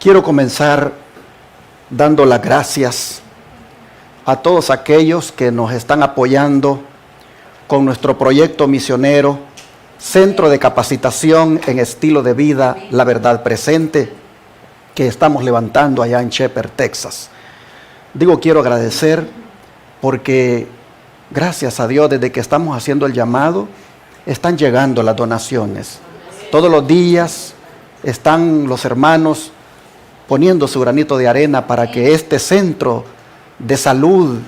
Quiero comenzar dando las gracias a todos aquellos que nos están apoyando con nuestro proyecto misionero, Centro de Capacitación en Estilo de Vida, La Verdad Presente, que estamos levantando allá en Shepherd, Texas. Quiero agradecer porque gracias a Dios, desde que estamos haciendo el llamado, están llegando las donaciones. Todos los días están los hermanos poniendo su granito de arena para que este centro de salud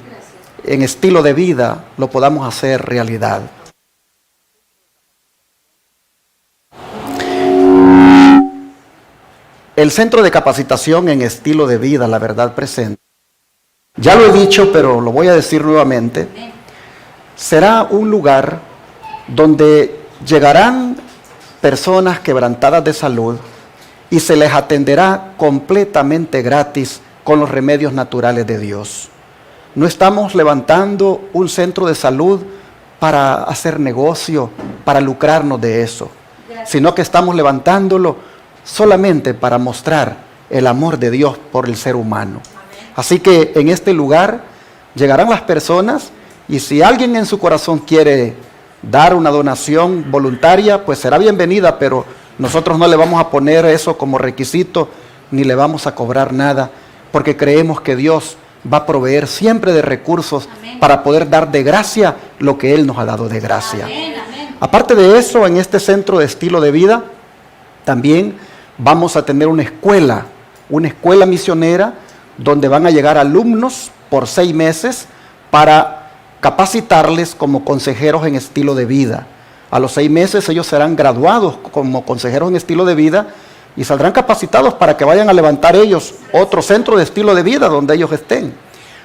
en estilo de vida lo podamos hacer realidad. El Centro de Capacitación en Estilo de Vida, La Verdad Presente, ya lo he dicho, pero lo voy a decir nuevamente, será un lugar donde llegarán personas quebrantadas de salud y se les atenderá completamente gratis con los remedios naturales de Dios. No estamos levantando un centro de salud para hacer negocio, para lucrarnos de eso, sino que estamos levantándolo solamente para mostrar el amor de Dios por el ser humano. Así que en este lugar llegarán las personas y si alguien en su corazón quiere dar una donación voluntaria, pues será bienvenida, pero nosotros no le vamos a poner eso como requisito, ni le vamos a cobrar nada, porque creemos que Dios va a proveer siempre de recursos para poder dar de gracia lo que Él nos ha dado de gracia. Aparte de eso, en este centro de estilo de vida, también vamos a tener una escuela misionera, donde van a llegar alumnos por 6 meses para capacitarles como consejeros en estilo de vida. A los 6 meses ellos serán graduados como consejeros en estilo de vida y saldrán capacitados para que vayan a levantar ellos otro centro de estilo de vida donde ellos estén.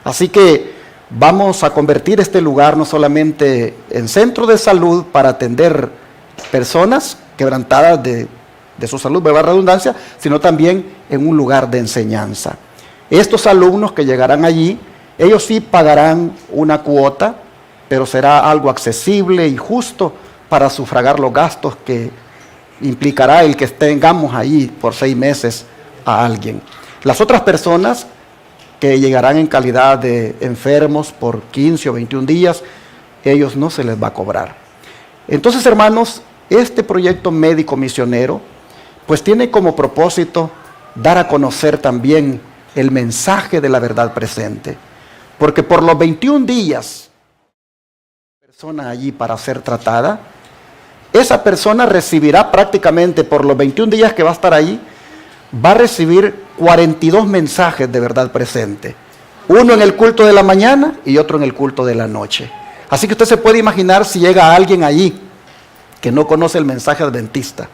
Así que vamos a convertir este lugar no solamente en centro de salud para atender personas quebrantadas de su salud, de la redundancia, sino también en un lugar de enseñanza. Estos alumnos que llegarán allí, ellos sí pagarán una cuota, pero será algo accesible y justo para sufragar los gastos que implicará el que tengamos ahí por 6 meses a alguien. Las otras personas que llegarán en calidad de enfermos por 15 o 21 días, ellos no se les va a cobrar. Entonces, hermanos, este proyecto médico misionero, pues tiene como propósito dar a conocer también el mensaje de la verdad presente. Porque por los 21 días, persona allí para ser tratada, esa persona recibirá prácticamente por los 21 días que va a estar allí, va a recibir 42 mensajes de verdad presente. Uno en el culto de la mañana y otro en el culto de la noche. Así que usted se puede imaginar si llega alguien allí que no conoce el mensaje adventista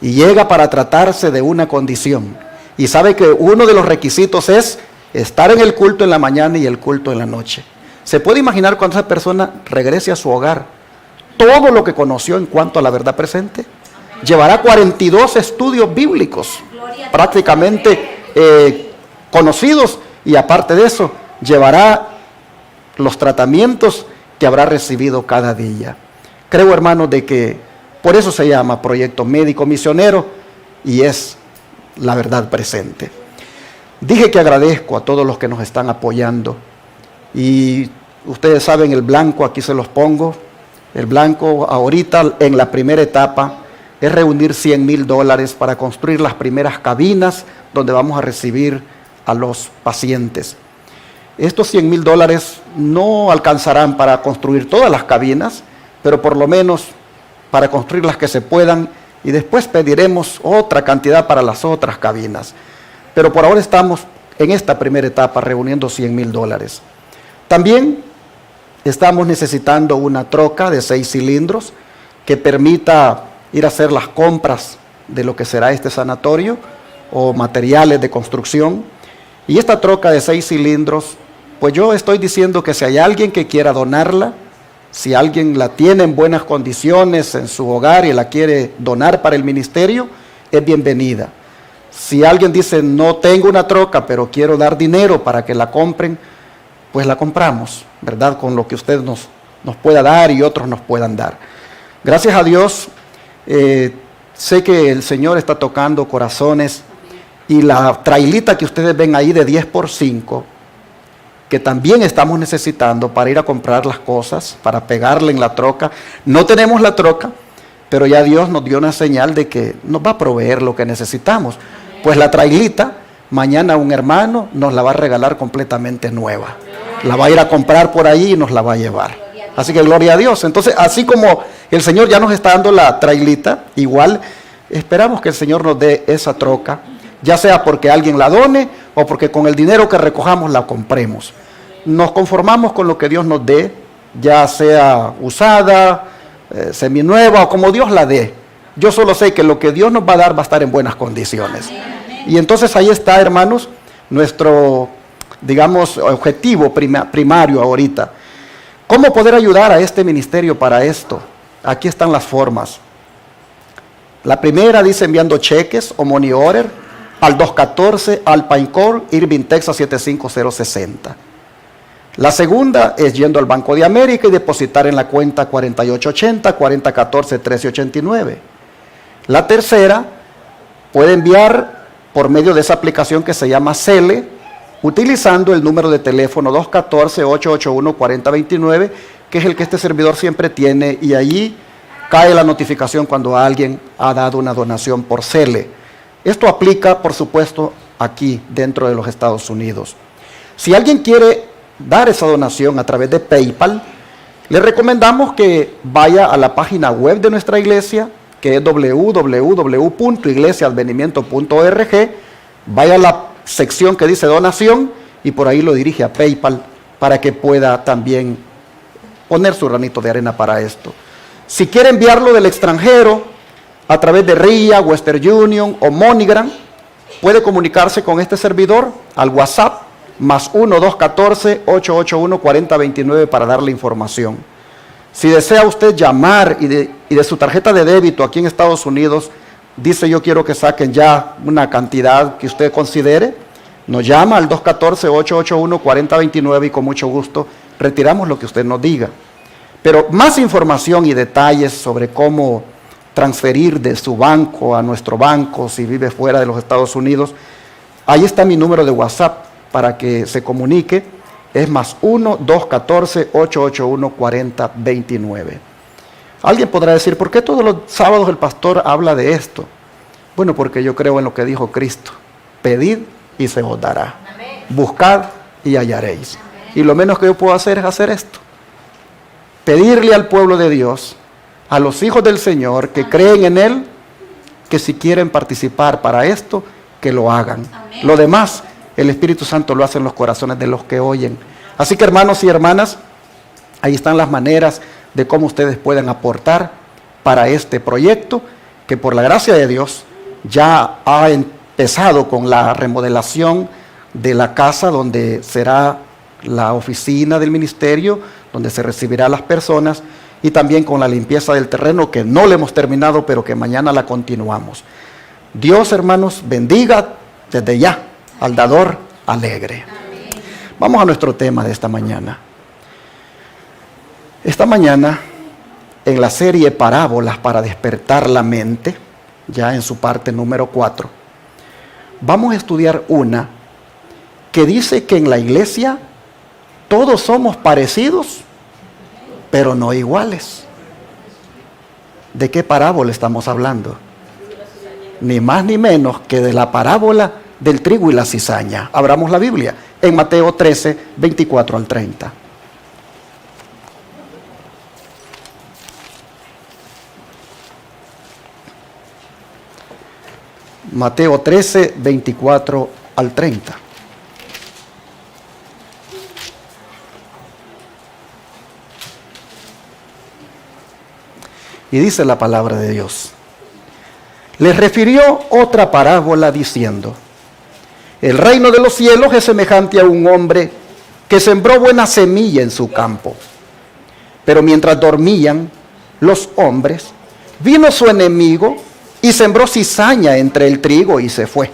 y llega para tratarse de una condición y sabe que uno de los requisitos es estar en el culto en la mañana y el culto en la noche. Se puede imaginar cuando esa persona regrese a su hogar, todo lo que conoció en cuanto a la verdad presente. Llevará 42 estudios bíblicos prácticamente conocidos y aparte de eso, llevará los tratamientos que habrá recibido cada día. Creo, hermanos, de que por eso se llama Proyecto Médico Misionero y es la verdad presente. Dije que agradezco a todos los que nos están apoyando y ustedes saben el blanco, aquí se los pongo. El blanco ahorita en la primera etapa es reunir $100,000 para construir las primeras cabinas donde vamos a recibir a los pacientes. Estos $100,000 no alcanzarán para construir todas las cabinas, pero por lo menos para construir las que se puedan y después pediremos otra cantidad para las otras cabinas. Pero por ahora estamos en esta primera etapa reuniendo $100,000. También estamos necesitando una troca de 6 cilindros que permita ir a hacer las compras de lo que será este sanatorio o materiales de construcción. Y esta troca de 6 cilindros, pues yo estoy diciendo que si hay alguien que quiera donarla, si alguien la tiene en buenas condiciones en su hogar y la quiere donar para el ministerio, es bienvenida. Si alguien dice, no tengo una troca, pero quiero dar dinero para que la compren, pues la compramos, ¿verdad? Con lo que usted nos pueda dar y otros nos puedan dar. Gracias a Dios, sé que el Señor está tocando corazones Y la trailita que ustedes ven ahí de 10x5, que también estamos necesitando para ir a comprar las cosas, para pegarle en la troca. No tenemos la troca, pero ya Dios nos dio una señal de que nos va a proveer lo que necesitamos. Pues la trailita, mañana un hermano nos la va a regalar completamente nueva. La va a ir a comprar por ahí y nos la va a llevar. Así que gloria a Dios. Entonces, así como el Señor ya nos está dando la trailita, igual esperamos que el Señor nos dé esa troca, ya sea porque alguien la done o porque con el dinero que recojamos la compremos. Nos conformamos con lo que Dios nos dé, ya sea usada, seminueva o como Dios la dé. Yo solo sé que lo que Dios nos va a dar va a estar en buenas condiciones. Y entonces ahí está, hermanos, nuestro, digamos, objetivo primario ahorita. ¿Cómo poder ayudar a este ministerio para esto? Aquí están las formas. La primera dice enviando cheques o money order al 214 Alpine Core, Irving, Texas 75060. La segunda es yendo al Banco de América y depositar en la cuenta 4880-4014-1389. La tercera puede enviar por medio de esa aplicación que se llama Cele, utilizando el número de teléfono 214-881-4029, que es el que este servidor siempre tiene, y allí cae la notificación cuando alguien ha dado una donación por Cele. Esto aplica, por supuesto, aquí dentro de los Estados Unidos. Si alguien quiere dar esa donación a través de PayPal, le recomendamos que vaya a la página web de nuestra iglesia, que es www.iglesiaadvenimiento.org, vaya a la sección que dice donación y por ahí lo dirige a PayPal para que pueda también poner su granito de arena para esto. Si quiere enviarlo del extranjero a través de RIA, Western Union o MoneyGram, puede comunicarse con este servidor al WhatsApp más 1-214-881-4029 para darle información. Si desea usted llamar y de su tarjeta de débito aquí en Estados Unidos, dice yo quiero que saquen ya una cantidad que usted considere, nos llama al 214-881-4029 y con mucho gusto retiramos lo que usted nos diga. Pero más información y detalles sobre cómo transferir de su banco a nuestro banco si vive fuera de los Estados Unidos, ahí está mi número de WhatsApp para que se comunique, es más 1-214-881-4029. Alguien podrá decir, ¿por qué todos los sábados el pastor habla de esto? Bueno, porque yo creo en lo que dijo Cristo, pedid y se os dará, buscad y hallaréis. Y lo menos que yo puedo hacer es hacer esto, pedirle al pueblo de Dios, a los hijos del Señor que creen en Él, que si quieren participar para esto, que lo hagan. Lo demás, el Espíritu Santo lo hace en los corazones de los que oyen. Así que hermanos y hermanas, ahí están las maneras de cómo ustedes pueden aportar para este proyecto, que por la gracia de Dios ya ha empezado con la remodelación de la casa donde será la oficina del ministerio, donde se recibirá a las personas, y también con la limpieza del terreno que no le hemos terminado, pero que mañana la continuamos. Dios, hermanos, bendiga desde ya al dador alegre. Amén. Vamos a nuestro tema de esta mañana. Esta mañana, en la serie Parábolas para despertar la mente, ya en su parte número 4, vamos a estudiar una que dice que en la iglesia todos somos parecidos, pero no iguales. ¿De qué parábola estamos hablando? Ni más ni menos que de la parábola del trigo y la cizaña. Abramos la Biblia en Mateo 13, 24 al 30. Mateo 13, 24 al 30. Y dice la palabra de Dios. Les refirió otra parábola diciendo: el reino de los cielos es semejante a un hombre que sembró buena semilla en su campo. Pero mientras dormían los hombres, vino su enemigo y sembró cizaña entre el trigo y se fue.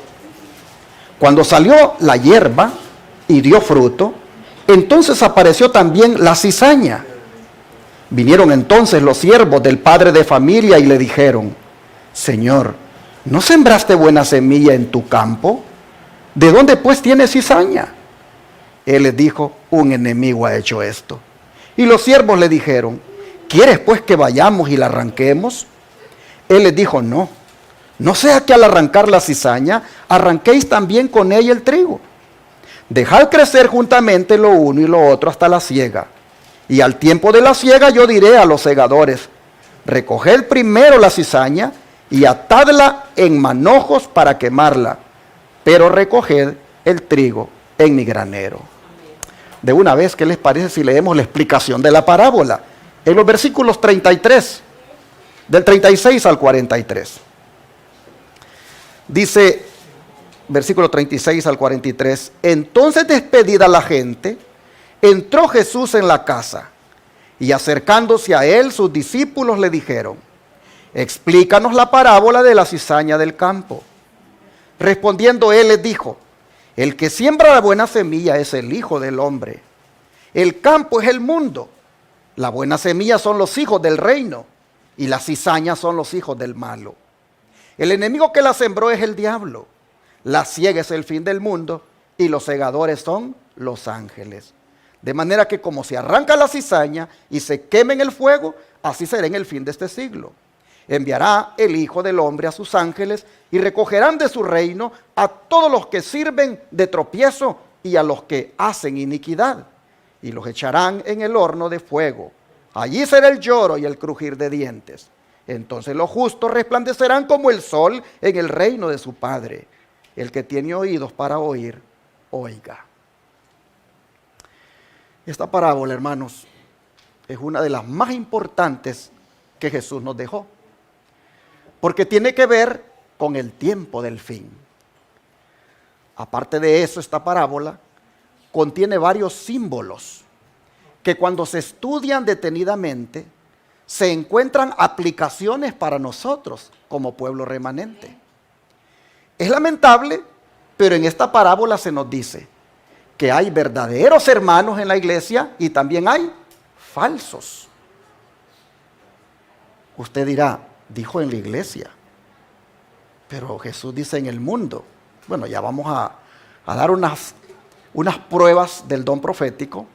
Cuando salió la hierba y dio fruto, entonces apareció también la cizaña. Vinieron entonces los siervos del padre de familia y le dijeron: Señor, ¿no sembraste buena semilla en tu campo? ¿De dónde pues tienes cizaña? Él les dijo, un enemigo ha hecho esto. Y los siervos le dijeron, ¿quieres pues que vayamos y la arranquemos? Él les dijo, no, no sea que al arrancar la cizaña, arranquéis también con ella el trigo. Dejad crecer juntamente lo uno y lo otro hasta la siega. Y al tiempo de la siega yo diré a los segadores, recoged primero la cizaña y atadla en manojos para quemarla, pero recoged el trigo en mi granero. De una vez, ¿qué les parece si leemos la explicación de la parábola? En los versículos 33, del 36 al 43. Dice, versículo 36 al 43, entonces despedida la gente, entró Jesús en la casa, y acercándose a él, sus discípulos le dijeron, explícanos la parábola de la cizaña del campo. Respondiendo él les dijo, el que siembra la buena semilla es el Hijo del Hombre. El campo es el mundo. La buena semilla son los hijos del reino y las cizañas son los hijos del malo. El enemigo que la sembró es el diablo. La siega es el fin del mundo y los segadores son los ángeles. De manera que como se arranca la cizaña y se quema en el fuego, así será en el fin de este siglo. Enviará el Hijo del Hombre a sus ángeles y recogerán de su reino a todos los que sirven de tropiezo y a los que hacen iniquidad, y los echarán en el horno de fuego. Allí será el lloro y el crujir de dientes. Entonces los justos resplandecerán como el sol en el reino de su Padre. El que tiene oídos para oír, oiga. Esta parábola, hermanos, es una de las más importantes que Jesús nos dejó, porque tiene que ver con el tiempo del fin. Aparte de eso, esta parábola contiene varios símbolos que cuando se estudian detenidamente se encuentran aplicaciones para nosotros como pueblo remanente. Es lamentable, pero en esta parábola se nos dice que hay verdaderos hermanos en la iglesia y también hay falsos. Usted dirá, dijo en la iglesia, pero Jesús dice en el mundo. Bueno, ya vamos a dar unas pruebas del don profético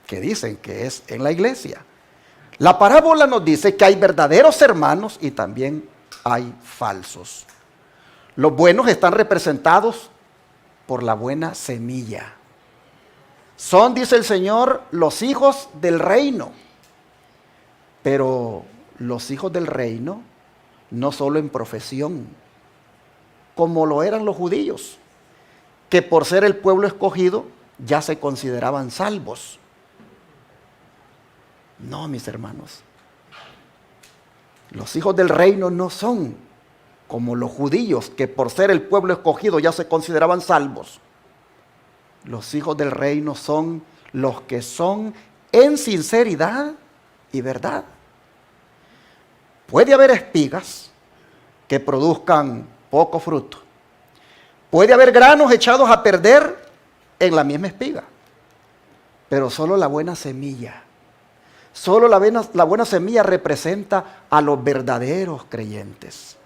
que dicen que es en la iglesia. La parábola nos dice que hay verdaderos hermanos y también hay falsos. Los buenos están representados por la buena semilla. Son, dice el Señor, los hijos del reino. Pero los hijos del reino no solo en profesión, como lo eran los judíos, que por ser el pueblo escogido ya se consideraban salvos. No, mis hermanos, los hijos del reino no son como los judíos, que por ser el pueblo escogido ya se consideraban salvos. Los hijos del reino son los que son en sinceridad y verdad. Puede haber espigas que produzcan poco fruto. Puede haber granos echados a perder en la misma espiga. Pero solo la buena semilla, solo la buena semilla representa a los verdaderos creyentes.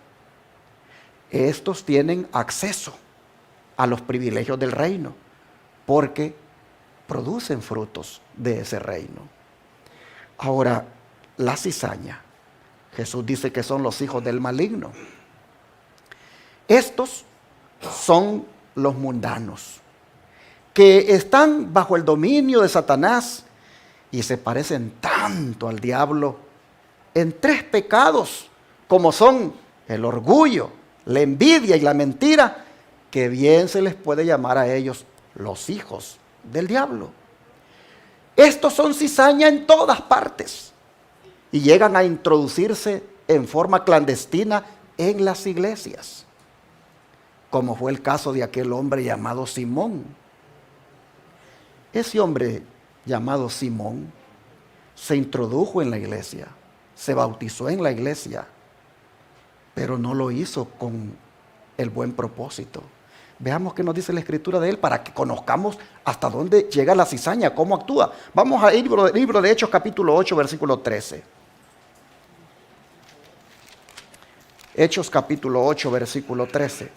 Estos tienen acceso a los privilegios del reino porque producen frutos de ese reino. Ahora, la cizaña, Jesús dice que son los hijos del maligno. Estos son los mundanos, que están bajo el dominio de Satanás y se parecen tanto al diablo en tres pecados, como son el orgullo, la envidia y la mentira, que bien se les puede llamar a ellos los hijos del diablo. Estos son cizaña en todas partes y llegan a introducirse en forma clandestina en las iglesias, como fue el caso de aquel hombre llamado Simón. Ese hombre llamado Simón se introdujo en la iglesia, se bautizó en la iglesia, pero no lo hizo con el buen propósito. Veamos qué nos dice la escritura de él para que conozcamos hasta dónde llega la cizaña, cómo actúa. Vamos al libro de Hechos capítulo 8, versículo 13. Hechos capítulo 8, versículo 13.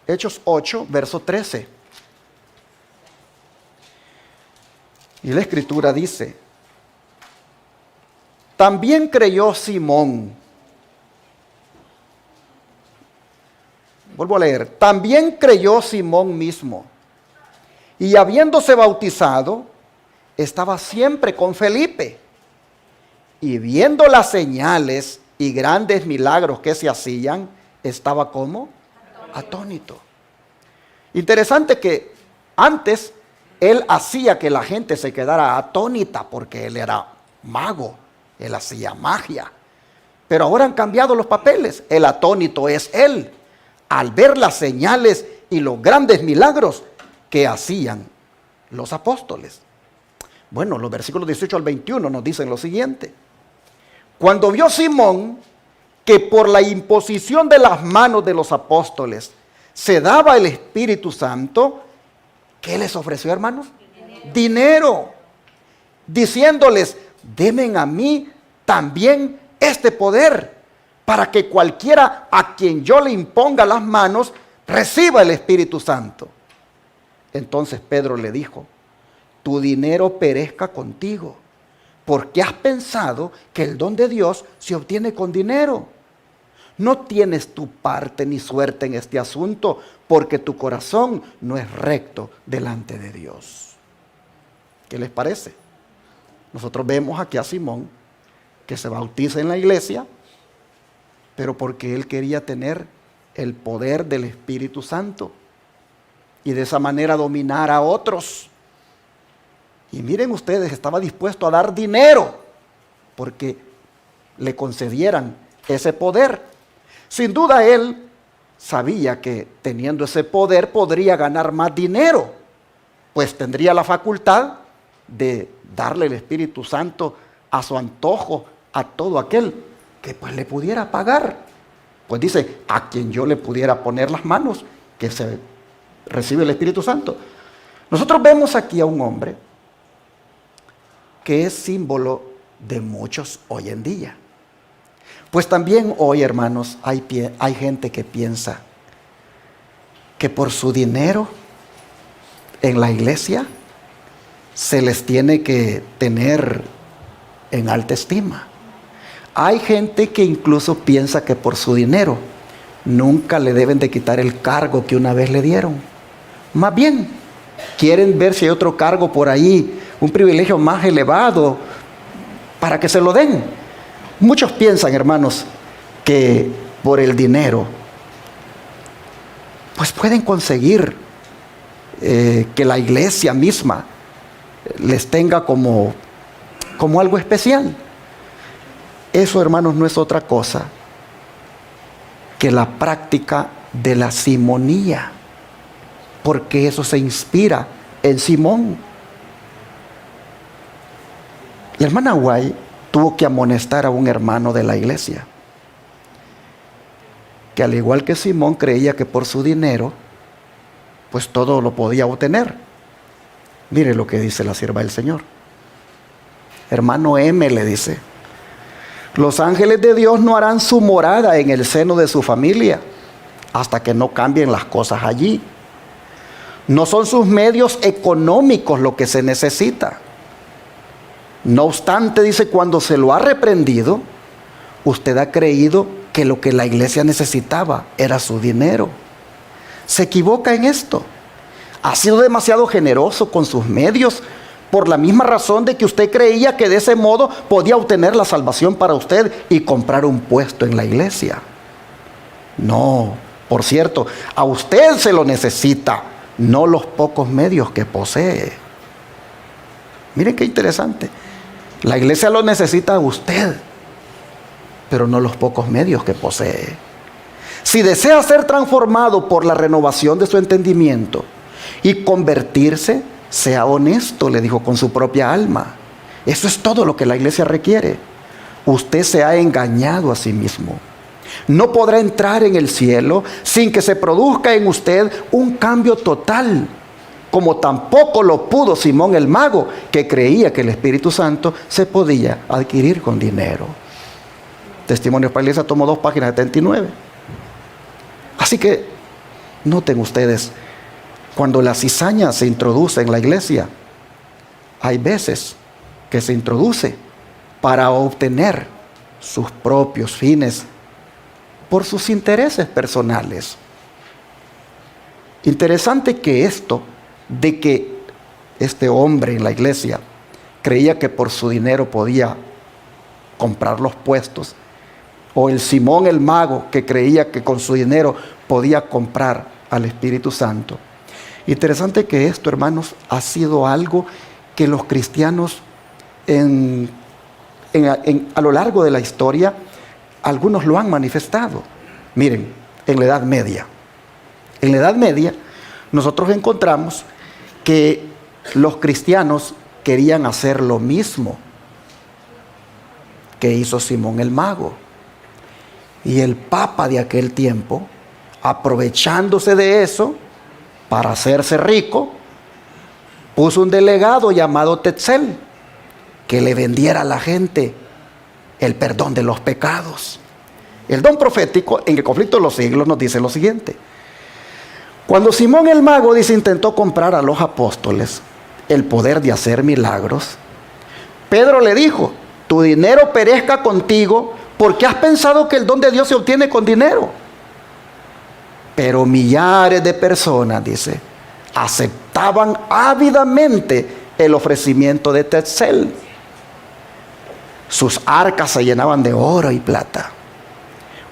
Hechos 8, verso 13. Y la escritura dice: también creyó Simón. Vuelvo a leer. También creyó Simón mismo. Y habiéndose bautizado, estaba siempre con Felipe. Y viendo las señales y grandes milagros que se hacían, estaba como atónito. Interesante que antes él hacía que la gente se quedara atónita porque él era mago, él hacía magia. Pero ahora han cambiado los papeles. El atónito es él, al ver las señales y los grandes milagros que hacían los apóstoles. Bueno, los versículos 18 al 21 nos dicen lo siguiente: cuando vio Simón que por la imposición de las manos de los apóstoles se daba el Espíritu Santo, ¿qué les ofreció, hermanos? Dinero, diciéndoles: denme a mí también este poder, para que cualquiera a quien yo le imponga las manos reciba el Espíritu Santo. Entonces Pedro le dijo: tu dinero perezca contigo, porque has pensado que el don de Dios se obtiene con dinero. No tienes tu parte ni suerte en este asunto, porque tu corazón no es recto delante de Dios. ¿Qué les parece? Nosotros vemos aquí a Simón que se bautiza en la iglesia, pero porque él quería tener el poder del Espíritu Santo y de esa manera dominar a otros. Y miren ustedes, estaba dispuesto a dar dinero porque le concedieran ese poder. Sin duda él sabía que teniendo ese poder podría ganar más dinero, pues tendría la facultad de darle el Espíritu Santo a su antojo a todo aquel que pues le pudiera pagar. Pues dice: a quien yo le pudiera poner las manos, que se recibe el Espíritu Santo. Nosotros vemos aquí a un hombre que es símbolo de muchos hoy en día. Pues también hoy, hermanos, hay gente que piensa que por su dinero en la iglesia se les tiene que tener en alta estima. Hay gente que incluso piensa que por su dinero nunca le deben de quitar el cargo que una vez le dieron. Más bien, quieren ver si hay otro cargo por ahí, un privilegio más elevado, para que se lo den. Muchos piensan, hermanos, que por el dinero pues pueden conseguir que la iglesia misma les tenga como algo especial. Eso, hermanos, no es otra cosa que la práctica de la simonía, porque eso se inspira en Simón. La hermana White tuvo que amonestar a un hermano de la iglesia, que al igual que Simón creía que por su dinero pues todo lo podía obtener. Mire lo que dice la sierva del Señor. Hermano M, le dice: los ángeles de Dios no harán su morada en el seno de su familia hasta que no cambien las cosas allí. No son sus medios económicos lo que se necesita. No obstante, dice, cuando se lo ha reprendido, usted ha creído que lo que la iglesia necesitaba era su dinero. Se equivoca en esto. Ha sido demasiado generoso con sus medios por la misma razón de que usted creía que de ese modo podía obtener la salvación para usted y comprar un puesto en la iglesia. No, por cierto, a usted se lo necesita, no los pocos medios que posee. Miren qué interesante. La iglesia lo necesita a usted, pero no los pocos medios que posee. Si desea ser transformado por la renovación de su entendimiento y convertirse, sea honesto, le dijo, con su propia alma. Eso es todo lo que la iglesia requiere. Usted se ha engañado a sí mismo. No podrá entrar en el cielo sin que se produzca en usted un cambio total. como tampoco lo pudo Simón el mago, que creía que el Espíritu Santo se podía adquirir con dinero. Testimonios para la Iglesia, tomo 2 páginas 79. Así que noten ustedes, cuando la cizaña se introduce en la iglesia, hay veces que se introduce para obtener sus propios fines por sus intereses personales. Interesante que esto de que este hombre en la iglesia creía que por su dinero podía comprar los puestos, o el Simón el mago que creía que con su dinero podía comprar al Espíritu Santo. Interesante que esto, hermanos, ha sido algo que los cristianos a lo largo de la historia, algunos lo han manifestado. Miren, en la Edad Media. En la Edad Media nosotros encontramos que los cristianos querían hacer lo mismo que hizo Simón el mago. Y el Papa de aquel tiempo, aprovechándose de eso para hacerse rico, puso un delegado llamado Tetzel que le vendiera a la gente el perdón de los pecados. El don profético en el Conflicto de los Siglos nos dice lo siguiente: cuando Simón el mago intentó comprar a los apóstoles el poder de hacer milagros, Pedro le dijo: tu dinero perezca contigo, porque has pensado que el don de Dios se obtiene con dinero. Pero millares de personas, dice, aceptaban ávidamente el ofrecimiento de Tetzel. Sus arcas se llenaban de oro y plata.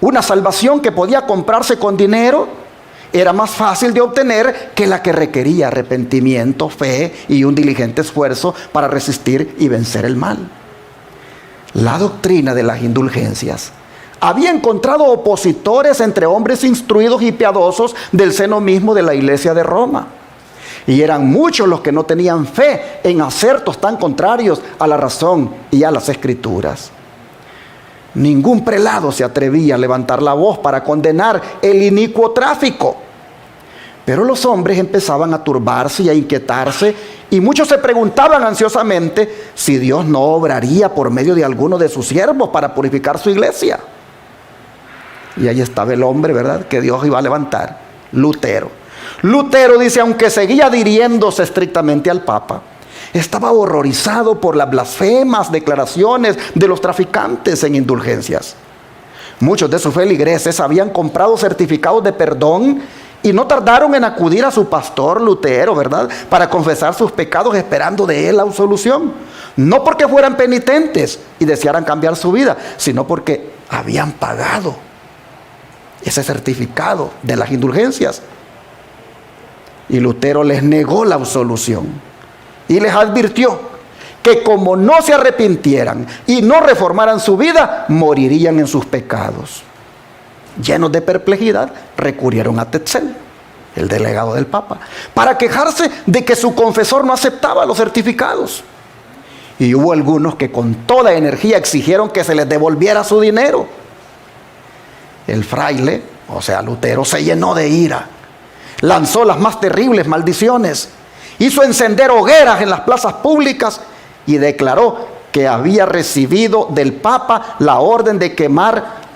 Una salvación que podía comprarse con dinero era más fácil de obtener que la que requería arrepentimiento, fe y un diligente esfuerzo para resistir y vencer el mal. La doctrina de las indulgencias había encontrado opositores entre hombres instruidos y piadosos del seno mismo de la iglesia de Roma. Y eran muchos los que no tenían fe en acertos tan contrarios a la razón y a las escrituras. Ningún prelado se atrevía a levantar la voz para condenar el inicuo tráfico. Pero los hombres empezaban a turbarse y a inquietarse, y muchos se preguntaban ansiosamente si Dios no obraría por medio de alguno de sus siervos para purificar su iglesia. Y ahí estaba el hombre, ¿verdad?, que Dios iba a levantar, Lutero. Lutero, dice, aunque seguía adhiriéndose estrictamente al Papa, estaba horrorizado por las blasfemas declaraciones de los traficantes en indulgencias. Muchos de sus feligreses habían comprado certificados de perdón y no tardaron en acudir a su pastor Lutero, ¿verdad?, para confesar sus pecados, esperando de él la absolución. No porque fueran penitentes y desearan cambiar su vida, sino porque habían pagado ese certificado de las indulgencias. Y Lutero les negó la absolución y les advirtió que como no se arrepintieran y no reformaran su vida, morirían en sus pecados. Llenos de perplejidad, recurrieron a Tetzel, el delegado del Papa, para quejarse de que su confesor no aceptaba los certificados. Y hubo algunos que con toda energía exigieron que se les devolviera su dinero. El fraile, o sea, Lutero, se llenó de ira, lanzó las más terribles maldiciones, hizo encender hogueras en las plazas públicas y declaró que había recibido del Papa la orden de quemar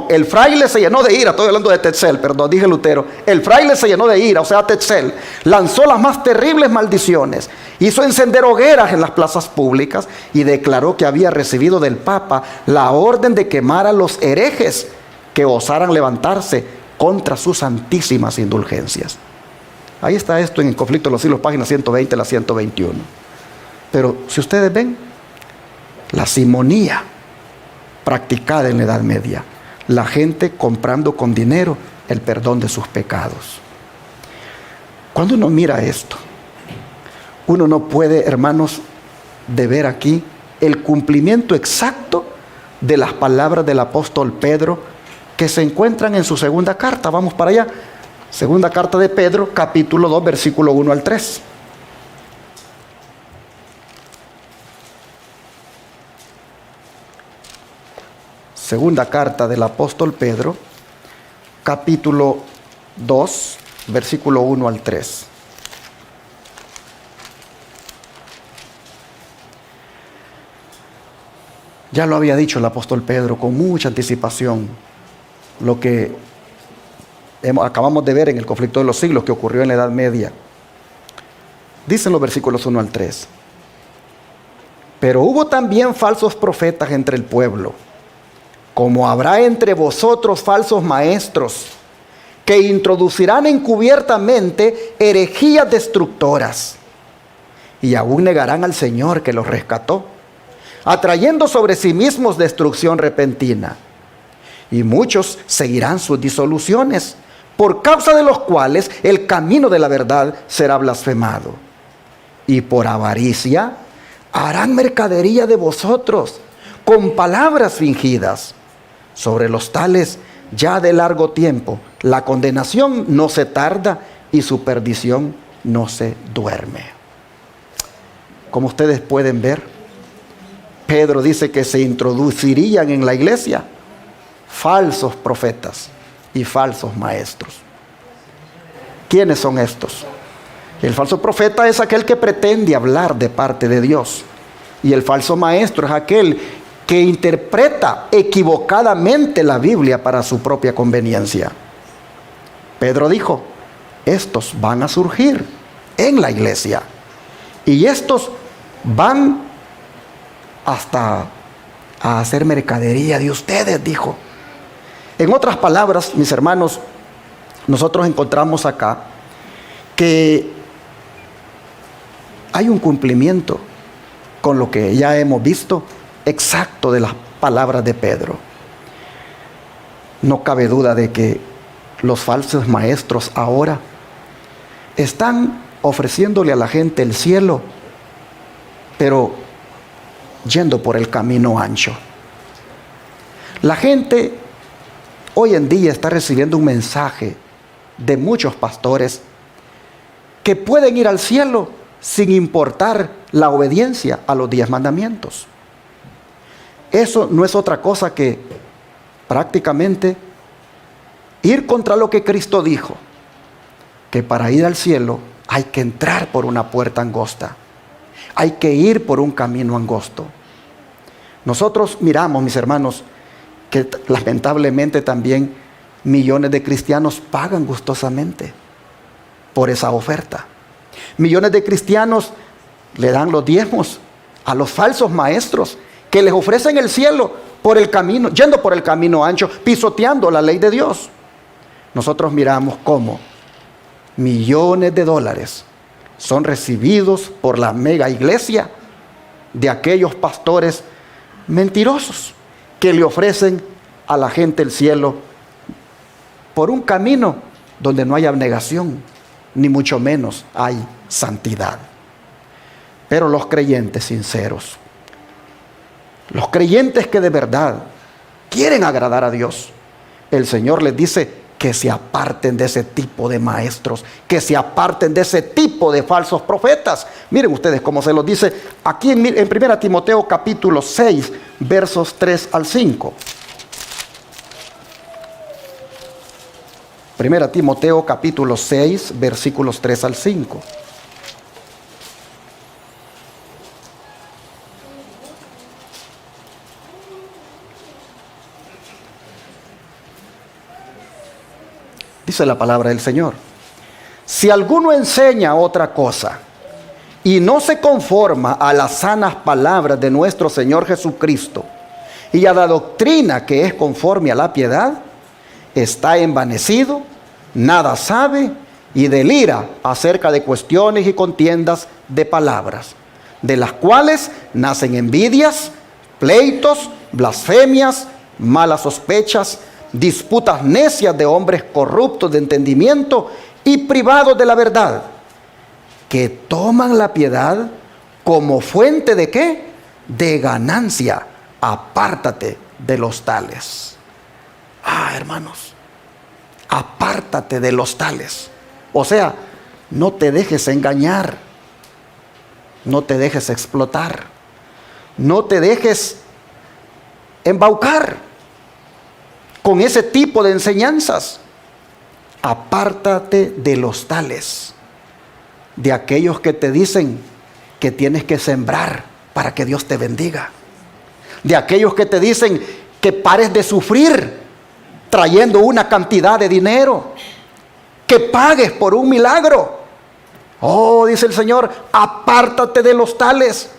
el fraile se llenó de ira, estoy hablando de Tetzel, perdón, dije Lutero. El fraile se llenó de ira, o sea, Tetzel, lanzó las más terribles maldiciones, hizo encender hogueras en las plazas públicas y declaró que había recibido del Papa la orden de quemar a los herejes que osaran levantarse contra sus santísimas indulgencias. Ahí está esto en el Conflicto de los Siglos, páginas 120 a la 121. Pero si ustedes ven, la simonía practicada en la Edad Media, la gente comprando con dinero el perdón de sus pecados. Cuando uno mira esto, uno no puede, hermanos, de ver aquí el cumplimiento exacto de las palabras del apóstol Pedro que se encuentran en su segunda carta. Vamos para allá. Segunda carta de Pedro, capítulo 2, versículo 1 al 3. Segunda carta del apóstol Pedro, capítulo 2, versículo 1 al 3. Ya lo había dicho el apóstol Pedro con mucha anticipación, lo que acabamos de ver en el conflicto de los siglos que ocurrió en la Edad Media. Dicen los versículos 1 al 3. Pero hubo también falsos profetas entre el pueblo, como habrá entre vosotros falsos maestros, que introducirán encubiertamente herejías destructoras, y aún negarán al Señor que los rescató, atrayendo sobre sí mismos destrucción repentina. Y muchos seguirán sus disoluciones, por causa de los cuales el camino de la verdad será blasfemado. Y por avaricia harán mercadería de vosotros, con palabras fingidas. Sobre los tales, ya de largo tiempo, la condenación no se tarda y su perdición no se duerme. Como ustedes pueden ver, Pedro dice que se introducirían en la iglesia falsos profetas y falsos maestros. ¿Quiénes son estos? El falso profeta es aquel que pretende hablar de parte de Dios, y el falso maestro es aquel que interpreta equivocadamente la Biblia para su propia conveniencia. Pedro dijo, estos van a surgir en la iglesia, y estos van hasta a hacer mercadería de ustedes, dijo. En otras palabras, mis hermanos, nosotros encontramos acá que hay un cumplimiento con lo que ya hemos visto exacto de las palabras de Pedro. No cabe duda de que los falsos maestros ahora están ofreciéndole a la gente el cielo, pero yendo por el camino ancho. La gente hoy en día está recibiendo un mensaje de muchos pastores que pueden ir al cielo sin importar la obediencia a los 10 mandamientos. Eso no es otra cosa que prácticamente ir contra lo que Cristo dijo, que para ir al cielo hay que entrar por una puerta angosta, hay que ir por un camino angosto. Nosotros miramos, mis hermanos, que lamentablemente también millones de cristianos pagan gustosamente por esa oferta. Millones de cristianos le dan los diezmos a los falsos maestros que les ofrecen el cielo por el camino, yendo por el camino ancho, pisoteando la ley de Dios. Nosotros miramos cómo millones de dólares son recibidos por la mega iglesia de aquellos pastores mentirosos que le ofrecen a la gente el cielo por un camino donde no hay abnegación, ni mucho menos hay santidad. Pero los creyentes sinceros, los creyentes que de verdad quieren agradar a Dios, el Señor les dice que se aparten de ese tipo de maestros, que se aparten de ese tipo de falsos profetas. Miren ustedes cómo se los dice aquí en 1 Timoteo capítulo 6, versos 3 al 5. 1 Timoteo capítulo 6, versículos 3 al 5. Dice la palabra del Señor: si alguno enseña otra cosa y no se conforma a las sanas palabras de nuestro Señor Jesucristo y a la doctrina que es conforme a la piedad, está envanecido, nada sabe y delira acerca de cuestiones y contiendas de palabras, de las cuales nacen envidias, pleitos, blasfemias, malas sospechas, disputas necias de hombres corruptos de entendimiento y privados de la verdad, que toman la piedad como fuente de ¿qué? De ganancia. Apártate de los tales. Hermanos, apártate de los tales. O sea, no te dejes engañar, no te dejes explotar, no te dejes embaucar con ese tipo de enseñanzas. Apártate de los tales, de aquellos que te dicen que tienes que sembrar para que Dios te bendiga. de aquellos que te dicen que pares de sufrir trayendo una cantidad de dinero, que pagues por un milagro. Oh, dice el Señor, apártate de los tales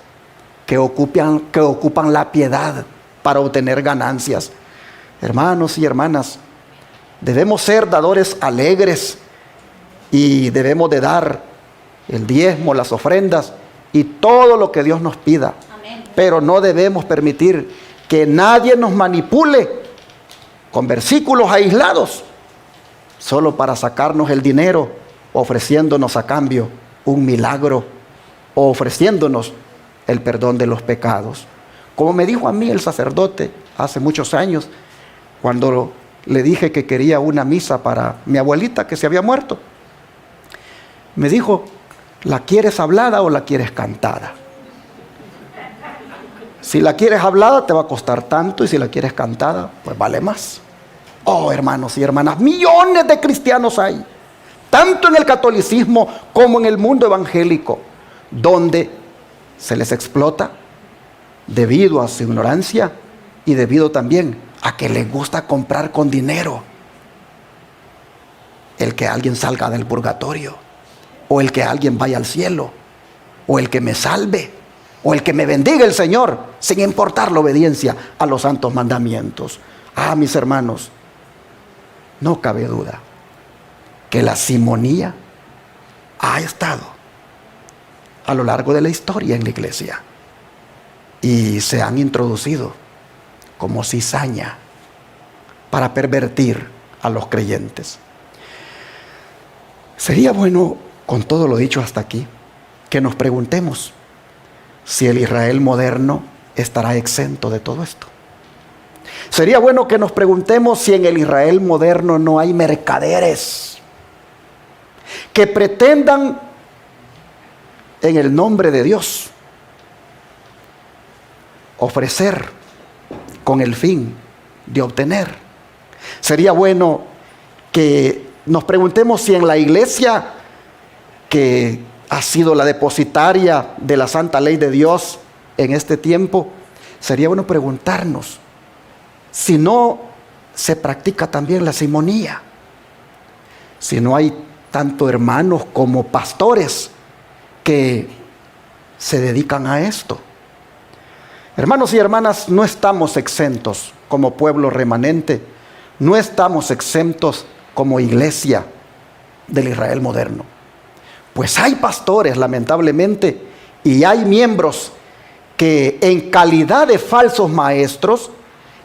que ocupan la piedad para obtener ganancias. Hermanos y hermanas, debemos ser dadores alegres y debemos de dar el diezmo, las ofrendas y todo lo que Dios nos pida. Amén. Pero no debemos permitir que nadie nos manipule con versículos aislados solo para sacarnos el dinero, ofreciéndonos a cambio un milagro o ofreciéndonos el perdón de los pecados. Como me dijo a mí el sacerdote hace muchos años, cuando le dije que quería una misa para mi abuelita que se había muerto, me dijo, ¿la quieres hablada o la quieres cantada? Si la quieres hablada te va a costar tanto, y si la quieres cantada, pues vale más. Oh, hermanos y hermanas, millones de cristianos hay, tanto en el catolicismo como en el mundo evangélico, donde se les explota debido a su ignorancia y debido también a que les gusta comprar con dinero el que alguien salga del purgatorio, o el que alguien vaya al cielo, o el que me salve, o el que me bendiga el Señor, sin importar la obediencia a los santos mandamientos. Ah, mis hermanos, no cabe duda que la simonía ha estado a lo largo de la historia en la iglesia y se han introducido como cizaña para pervertir a los creyentes. Sería bueno, con todo lo dicho hasta aquí, que nos preguntemos si el Israel moderno estará exento de todo esto. Sería bueno que nos preguntemos si en el Israel moderno no hay mercaderes que pretendan en el nombre de Dios ofrecer con el fin de obtener. Sería bueno que nos preguntemos si en la iglesia, que ha sido la depositaria de la santa ley de Dios en este tiempo, sería bueno preguntarnos si no se practica también la simonía, si no hay tanto hermanos como pastores que se dedican a esto. Hermanos y hermanas, no estamos exentos como pueblo remanente, no estamos exentos como iglesia del Israel moderno. Pues hay pastores, lamentablemente, y hay miembros que en calidad de falsos maestros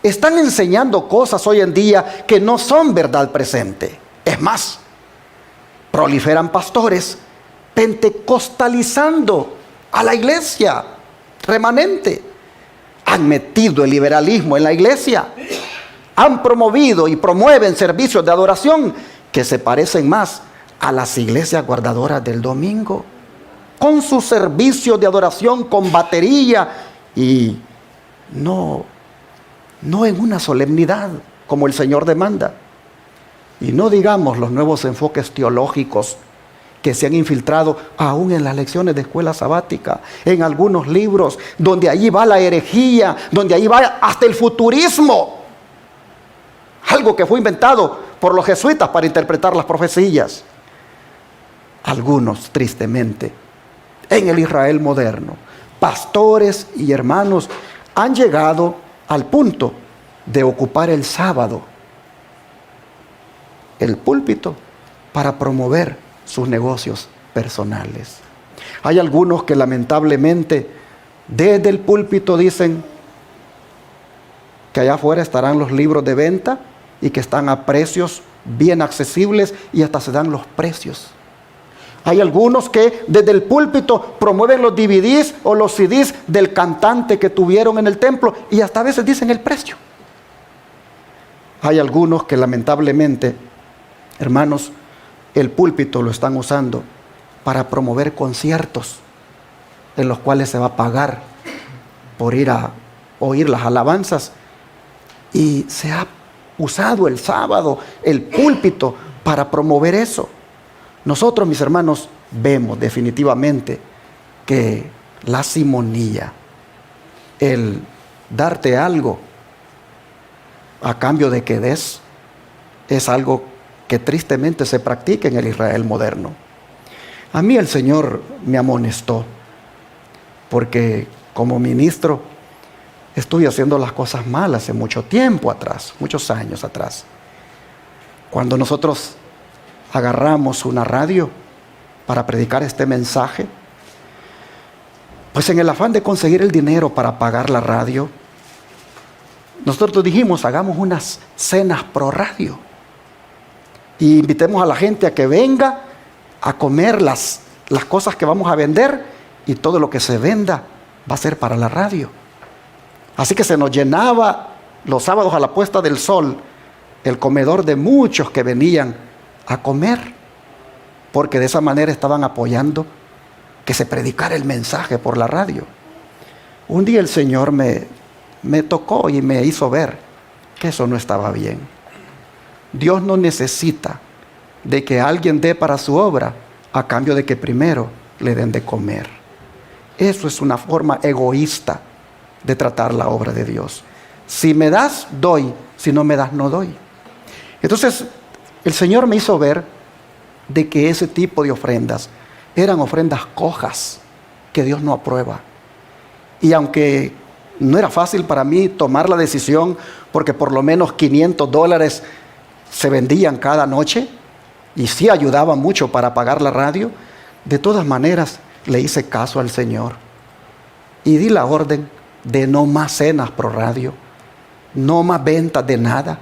están enseñando cosas hoy en día que no son verdad presente. Es más, proliferan pastores pentecostalizando a la iglesia remanente. Han metido el liberalismo en la iglesia. Han promovido y promueven servicios de adoración que se parecen más a las iglesias guardadoras del domingo, con sus servicios de adoración con batería y no en una solemnidad como el Señor demanda. Y no digamos los nuevos enfoques teológicos que se han infiltrado aún en las lecciones de escuela sabática, en algunos libros, donde allí va la herejía, donde allí va hasta el futurismo, algo que fue inventado por los jesuitas para interpretar las profecías. Algunos, tristemente, en el Israel moderno, pastores y hermanos han llegado al punto de ocupar el sábado, el púlpito, para promover sus negocios personales. Hay algunos que lamentablemente desde el púlpito dicen que allá afuera estarán los libros de venta y que están a precios bien accesibles y hasta se dan los precios. Hay algunos que desde el púlpito promueven los DVDs o los CDs del cantante que tuvieron en el templo y hasta a veces dicen el precio. Hay algunos que lamentablemente, hermanos, el púlpito lo están usando para promover conciertos en los cuales se va a pagar por ir a oír las alabanzas, y se ha usado el sábado, el púlpito, para promover eso. Nosotros, mis hermanos, vemos definitivamente que la simonía, el darte algo a cambio de que des, es algo que tristemente se practica en el Israel moderno. A mí el Señor me amonestó, porque como ministro estuve haciendo las cosas mal hace mucho tiempo atrás, muchos años atrás. Cuando nosotros agarramos una radio para predicar este mensaje, pues en el afán de conseguir el dinero para pagar la radio, nosotros dijimos, hagamos unas cenas pro radio y invitemos a la gente a que venga a comer las cosas que vamos a vender, y todo lo que se venda va a ser para la radio. Así que se nos llenaba los sábados a la puesta del sol el comedor de muchos que venían a comer, porque de esa manera estaban apoyando que se predicara el mensaje por la radio. Un día el Señor me tocó y me hizo ver que eso no estaba bien. Dios no necesita de que alguien dé para su obra a cambio de que primero le den de comer. Eso es una forma egoísta de tratar la obra de Dios. Si me das, doy. Si no me das, no doy. Entonces, el Señor me hizo ver de que ese tipo de ofrendas eran ofrendas cojas que Dios no aprueba. Y aunque no era fácil para mí tomar la decisión, porque por lo menos $500 se vendían cada noche, y sí ayudaba mucho para pagar la radio, de todas maneras le hice caso al Señor y di la orden de no más cenas pro radio, no más ventas de nada,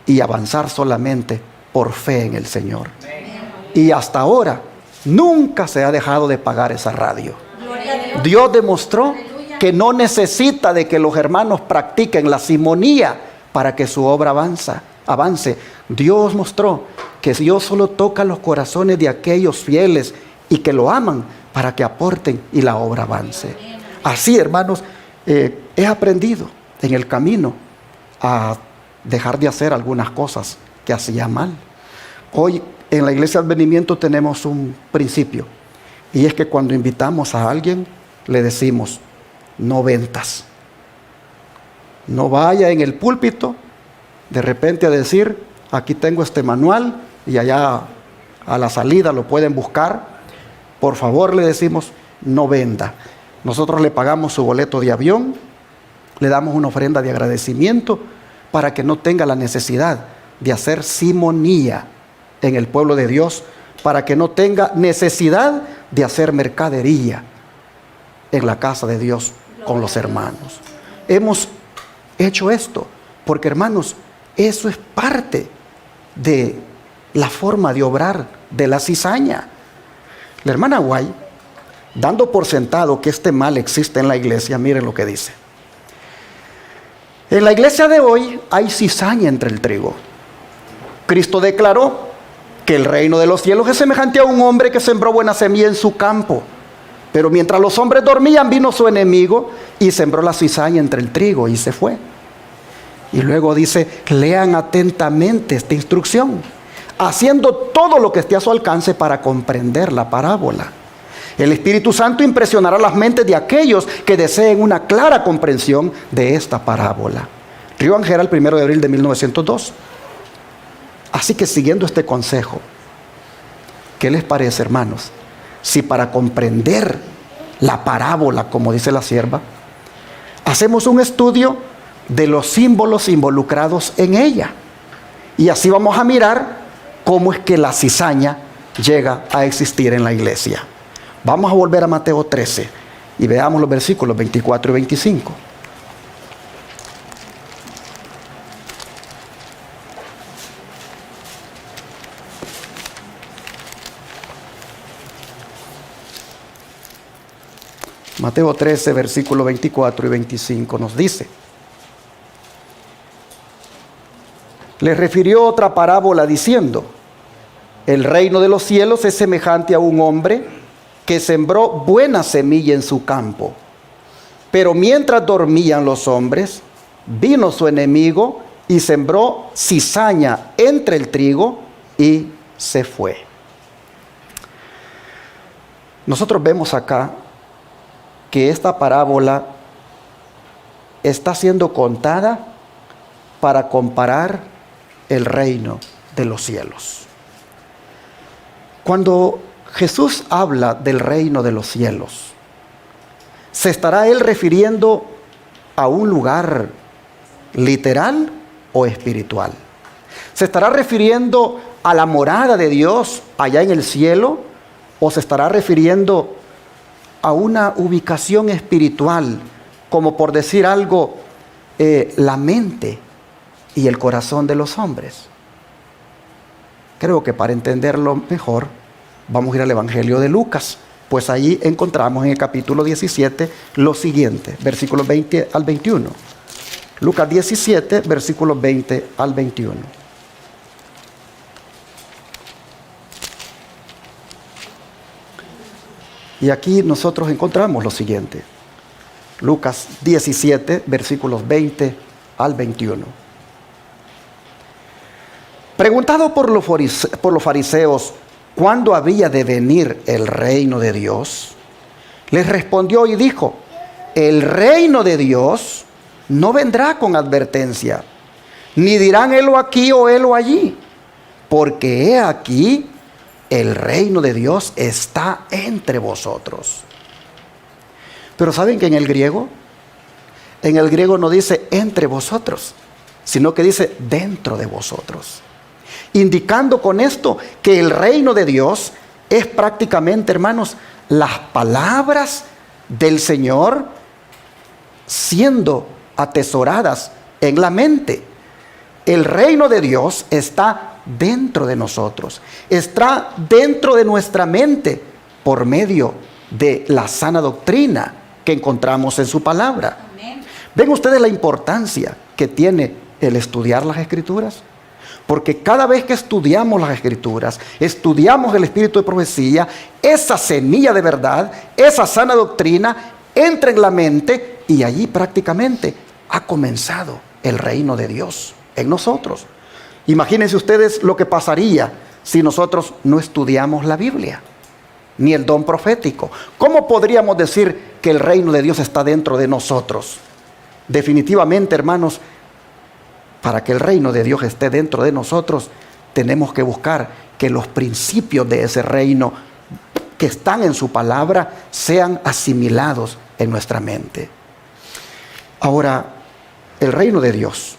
y avanzar solamente por fe en el Señor. Y hasta ahora nunca se ha dejado de pagar esa radio. Dios demostró que no necesita de que los hermanos practiquen la simonía para que su obra avance. Dios mostró que Dios solo toca los corazones de aquellos fieles y que lo aman para que aporten y la obra avance. Así, hermanos, he aprendido en el camino a dejar de hacer algunas cosas que hacía mal. Hoy en la Iglesia de Advenimiento tenemos un principio, y es que cuando invitamos a alguien le decimos: no ventas. No vaya en el púlpito de repente a decir: aquí tengo este manual y allá a la salida lo pueden buscar. Por favor, le decimos, no venda. Nosotros le pagamos su boleto de avión, le damos una ofrenda de agradecimiento para que no tenga la necesidad de hacer simonía en el pueblo de Dios, para que no tenga necesidad de hacer mercadería en la casa de Dios con los hermanos. Hemos hecho esto porque, hermanos, eso es parte de la forma de obrar de la cizaña. La hermana White, dando por sentado que este mal existe en la iglesia, miren lo que dice. En la iglesia de hoy hay cizaña entre el trigo. Cristo declaró que el reino de los cielos es semejante a un hombre que sembró buena semilla en su campo. Pero mientras los hombres dormían, vino su enemigo y sembró la cizaña entre el trigo y se fue. Y luego dice, lean atentamente esta instrucción, haciendo todo lo que esté a su alcance para comprender la parábola. El Espíritu Santo impresionará las mentes de aquellos que deseen una clara comprensión de esta parábola. Río Angera, el 1 de abril de 1902. Así que, siguiendo este consejo, ¿qué les parece, hermanos? Si para comprender la parábola, como dice la sierva, hacemos un estudio de los símbolos involucrados en ella. Y así vamos a mirar cómo es que la cizaña llega a existir en la iglesia. Vamos a volver a Mateo 13 y veamos los versículos 24 y 25. Mateo 13, versículos 24 y 25 nos dice: le refirió otra parábola diciendo: el reino de los cielos es semejante a un hombre que sembró buena semilla en su campo. Pero mientras dormían los hombres, vino su enemigo y sembró cizaña entre el trigo y se fue. Nosotros vemos acá que esta parábola está siendo contada para comparar el reino de los cielos. Cuando Jesús habla del reino de los cielos, ¿se estará él refiriendo a un lugar literal o espiritual? ¿Se estará refiriendo a la morada de Dios allá en el cielo? ¿O se estará refiriendo a una ubicación espiritual, como por decir algo, la mente y el corazón de los hombres? Creo que para entenderlo mejor, vamos a ir al Evangelio de Lucas, pues ahí encontramos en el capítulo 17 lo siguiente, versículos 20 al 21. Lucas 17, versículos 20 al 21. Y aquí nosotros encontramos lo siguiente. Lucas 17, versículos 20 al 21. Preguntado por los fariseos cuándo había de venir el reino de Dios, les respondió y dijo: el reino de Dios no vendrá con advertencia, ni dirán helo aquí o helo allí, porque he aquí el reino de Dios está entre vosotros. Pero ¿saben que en el griego no dice entre vosotros, sino que dice dentro de vosotros? Indicando con esto que el reino de Dios es prácticamente, hermanos, las palabras del Señor siendo atesoradas en la mente. El reino de Dios está dentro de nosotros, está dentro de nuestra mente por medio de la sana doctrina que encontramos en su palabra. Amén. ¿Ven ustedes la importancia que tiene el estudiar las Escrituras? Porque cada vez que estudiamos las Escrituras, estudiamos el espíritu de profecía, esa semilla de verdad, esa sana doctrina entra en la mente y allí prácticamente ha comenzado el reino de Dios en nosotros. Imagínense ustedes lo que pasaría si nosotros no estudiamos la Biblia, ni el don profético. ¿Cómo podríamos decir que el reino de Dios está dentro de nosotros? Definitivamente, hermanos, para que el reino de Dios esté dentro de nosotros, tenemos que buscar que los principios de ese reino que están en su palabra sean asimilados en nuestra mente. Ahora, el reino de Dios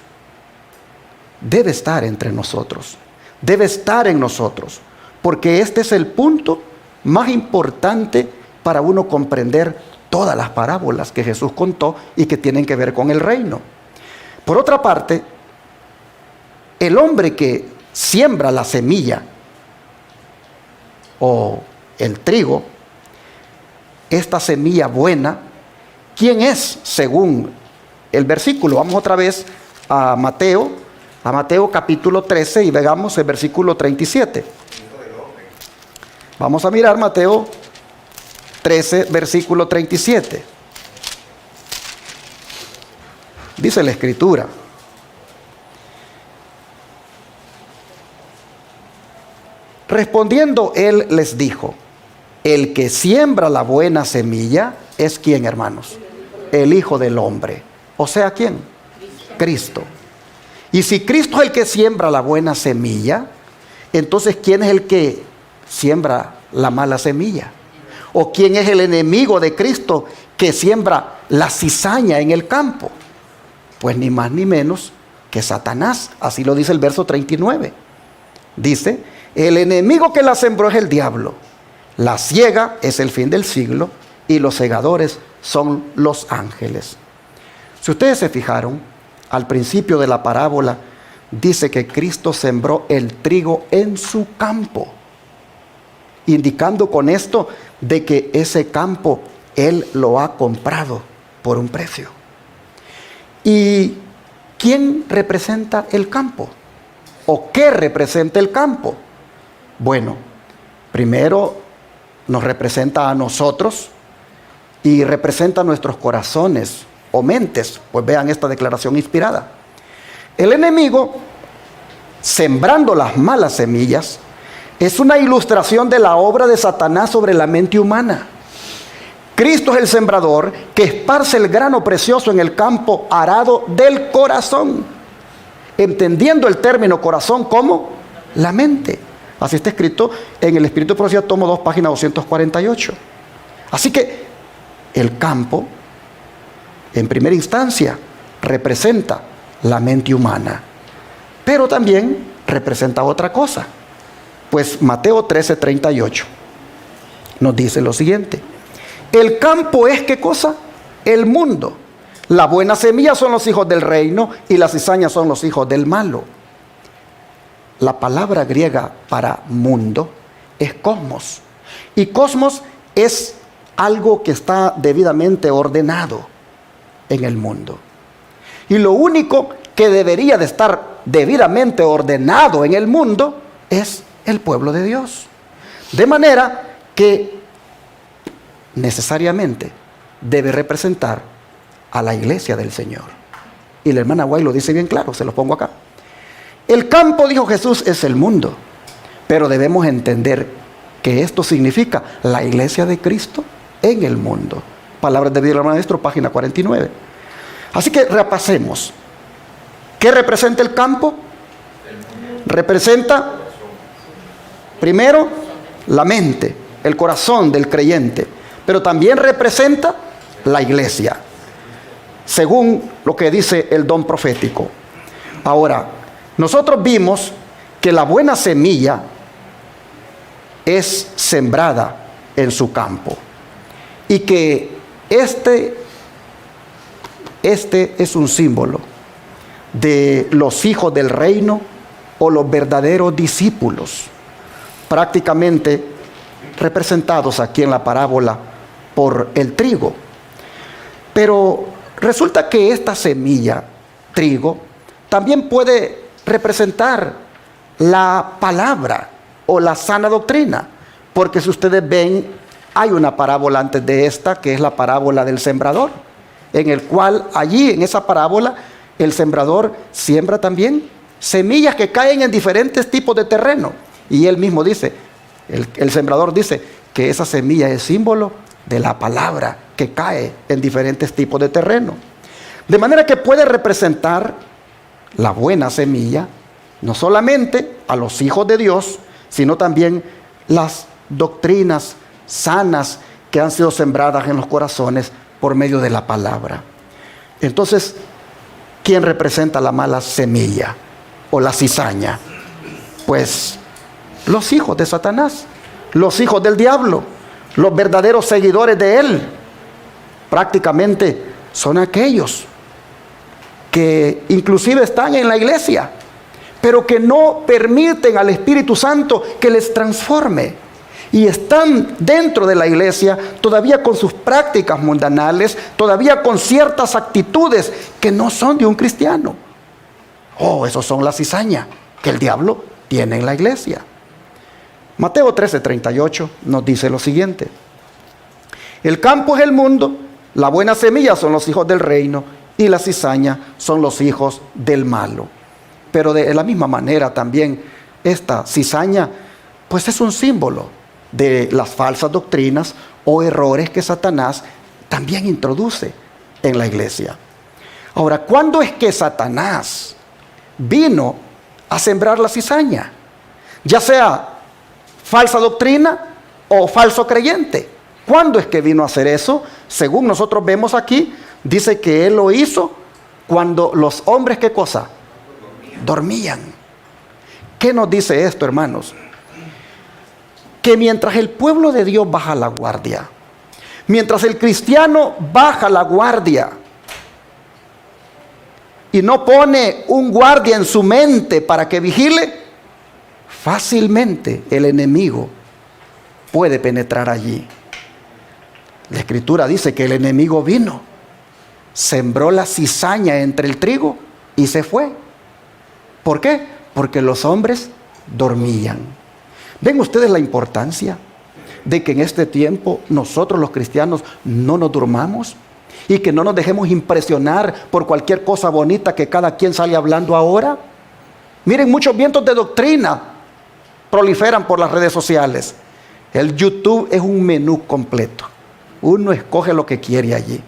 debe estar entre nosotros, debe estar en nosotros, porque este es el punto más importante para uno comprender todas las parábolas que Jesús contó y que tienen que ver con el reino. Por otra parte, el hombre que siembra la semilla o el trigo, esta semilla buena, ¿quién es según el versículo? Vamos otra vez a Mateo capítulo 13 y veamos el versículo 37. Vamos a mirar Mateo 13, versículo 37. Dice la Escritura: respondiendo él les dijo: el que siembra la buena semilla es ¿quién, hermanos? El Hijo del Hombre. O sea, ¿quién? Cristo. Y si Cristo es el que siembra la buena semilla, entonces ¿quién es el que siembra la mala semilla? ¿O quién es el enemigo de Cristo que siembra la cizaña en el campo? Pues ni más ni menos que Satanás. Así lo dice el verso 39. Dice: el enemigo que la sembró es el diablo. La siega es el fin del siglo y los segadores son los ángeles. Si ustedes se fijaron, al principio de la parábola dice que Cristo sembró el trigo en su campo, indicando con esto de que ese campo Él lo ha comprado por un precio. ¿Y quién representa el campo? ¿O qué representa el campo? Bueno, primero nos representa a nosotros y representa nuestros corazones o mentes. Pues vean esta declaración inspirada. El enemigo, sembrando las malas semillas, es una ilustración de la obra de Satanás sobre la mente humana. Cristo es el sembrador que esparce el grano precioso en el campo arado del corazón, entendiendo el término corazón como la mente. Así está escrito en el Espíritu de Profecía, tomo 2, página 248. Así que el campo, en primera instancia, representa la mente humana, pero también representa otra cosa. Pues Mateo 13:38 nos dice lo siguiente: el campo es, ¿qué cosa? El mundo. La buena semilla son los hijos del reino y las cizañas son los hijos del malo. La palabra griega para mundo es cosmos. Y cosmos es algo que está debidamente ordenado en el mundo. Y lo único que debería de estar debidamente ordenado en el mundo es el pueblo de Dios. De manera que necesariamente debe representar a la iglesia del Señor. Y la hermana Guay lo dice bien claro, se lo pongo acá. El campo, dijo Jesús, es el mundo, pero debemos entender que esto significa la iglesia de Cristo en el mundo. Palabras de vida del maestro, página 49. Así que repasemos. ¿Qué representa el campo? Representa, primero, la mente, el corazón del creyente, pero también representa la iglesia, según lo que dice el don profético. Ahora, nosotros vimos que la buena semilla es sembrada en su campo y que este es un símbolo de los hijos del reino o los verdaderos discípulos, prácticamente representados aquí en la parábola por el trigo. Pero resulta que esta semilla, trigo, también puede representar la palabra o la sana doctrina, porque si ustedes ven, hay una parábola antes de esta que es la parábola del sembrador, en el cual allí en esa parábola el sembrador siembra también semillas que caen en diferentes tipos de terreno, y él mismo dice, el sembrador dice que esa semilla es símbolo de la palabra que cae en diferentes tipos de terreno, de manera que puede representar la buena semilla, no solamente a los hijos de Dios, sino también las doctrinas sanas que han sido sembradas en los corazones por medio de la palabra. Entonces, ¿quién representa la mala semilla o la cizaña? Pues los hijos de Satanás, los hijos del diablo, los verdaderos seguidores de él. Prácticamente son aquellos que inclusive están en la iglesia, pero que no permiten al Espíritu Santo que les transforme. Y están dentro de la iglesia todavía con sus prácticas mundanales, todavía con ciertas actitudes que no son de un cristiano. Oh, esos son la cizaña que el diablo tiene en la iglesia. Mateo 13:38 nos dice lo siguiente: el campo es el mundo, la buena semilla son los hijos del reino y la cizaña son los hijos del malo. Pero de la misma manera también esta cizaña pues es un símbolo de las falsas doctrinas o errores que Satanás también introduce en la iglesia. Ahora, ¿cuándo es que Satanás vino a sembrar la cizaña? Ya sea falsa doctrina o falso creyente. ¿Cuándo es que vino a hacer eso? Según nosotros vemos aquí, dice que él lo hizo cuando los hombres, ¿qué cosa? Dormían. ¿Qué nos dice esto, hermanos? Que mientras el pueblo de Dios baja la guardia, mientras el cristiano baja la guardia y no pone un guardia en su mente para que vigile, fácilmente el enemigo puede penetrar allí. La Escritura dice que el enemigo vino, sembró la cizaña entre el trigo y se fue. ¿Por qué? Porque los hombres dormían. ¿Ven ustedes la importancia de que en este tiempo nosotros los cristianos no nos durmamos y que no nos dejemos impresionar por cualquier cosa bonita que cada quien sale hablando ahora? Miren, muchos vientos de doctrina proliferan por las redes sociales. El YouTube es un menú completo. Uno escoge lo que quiere allí.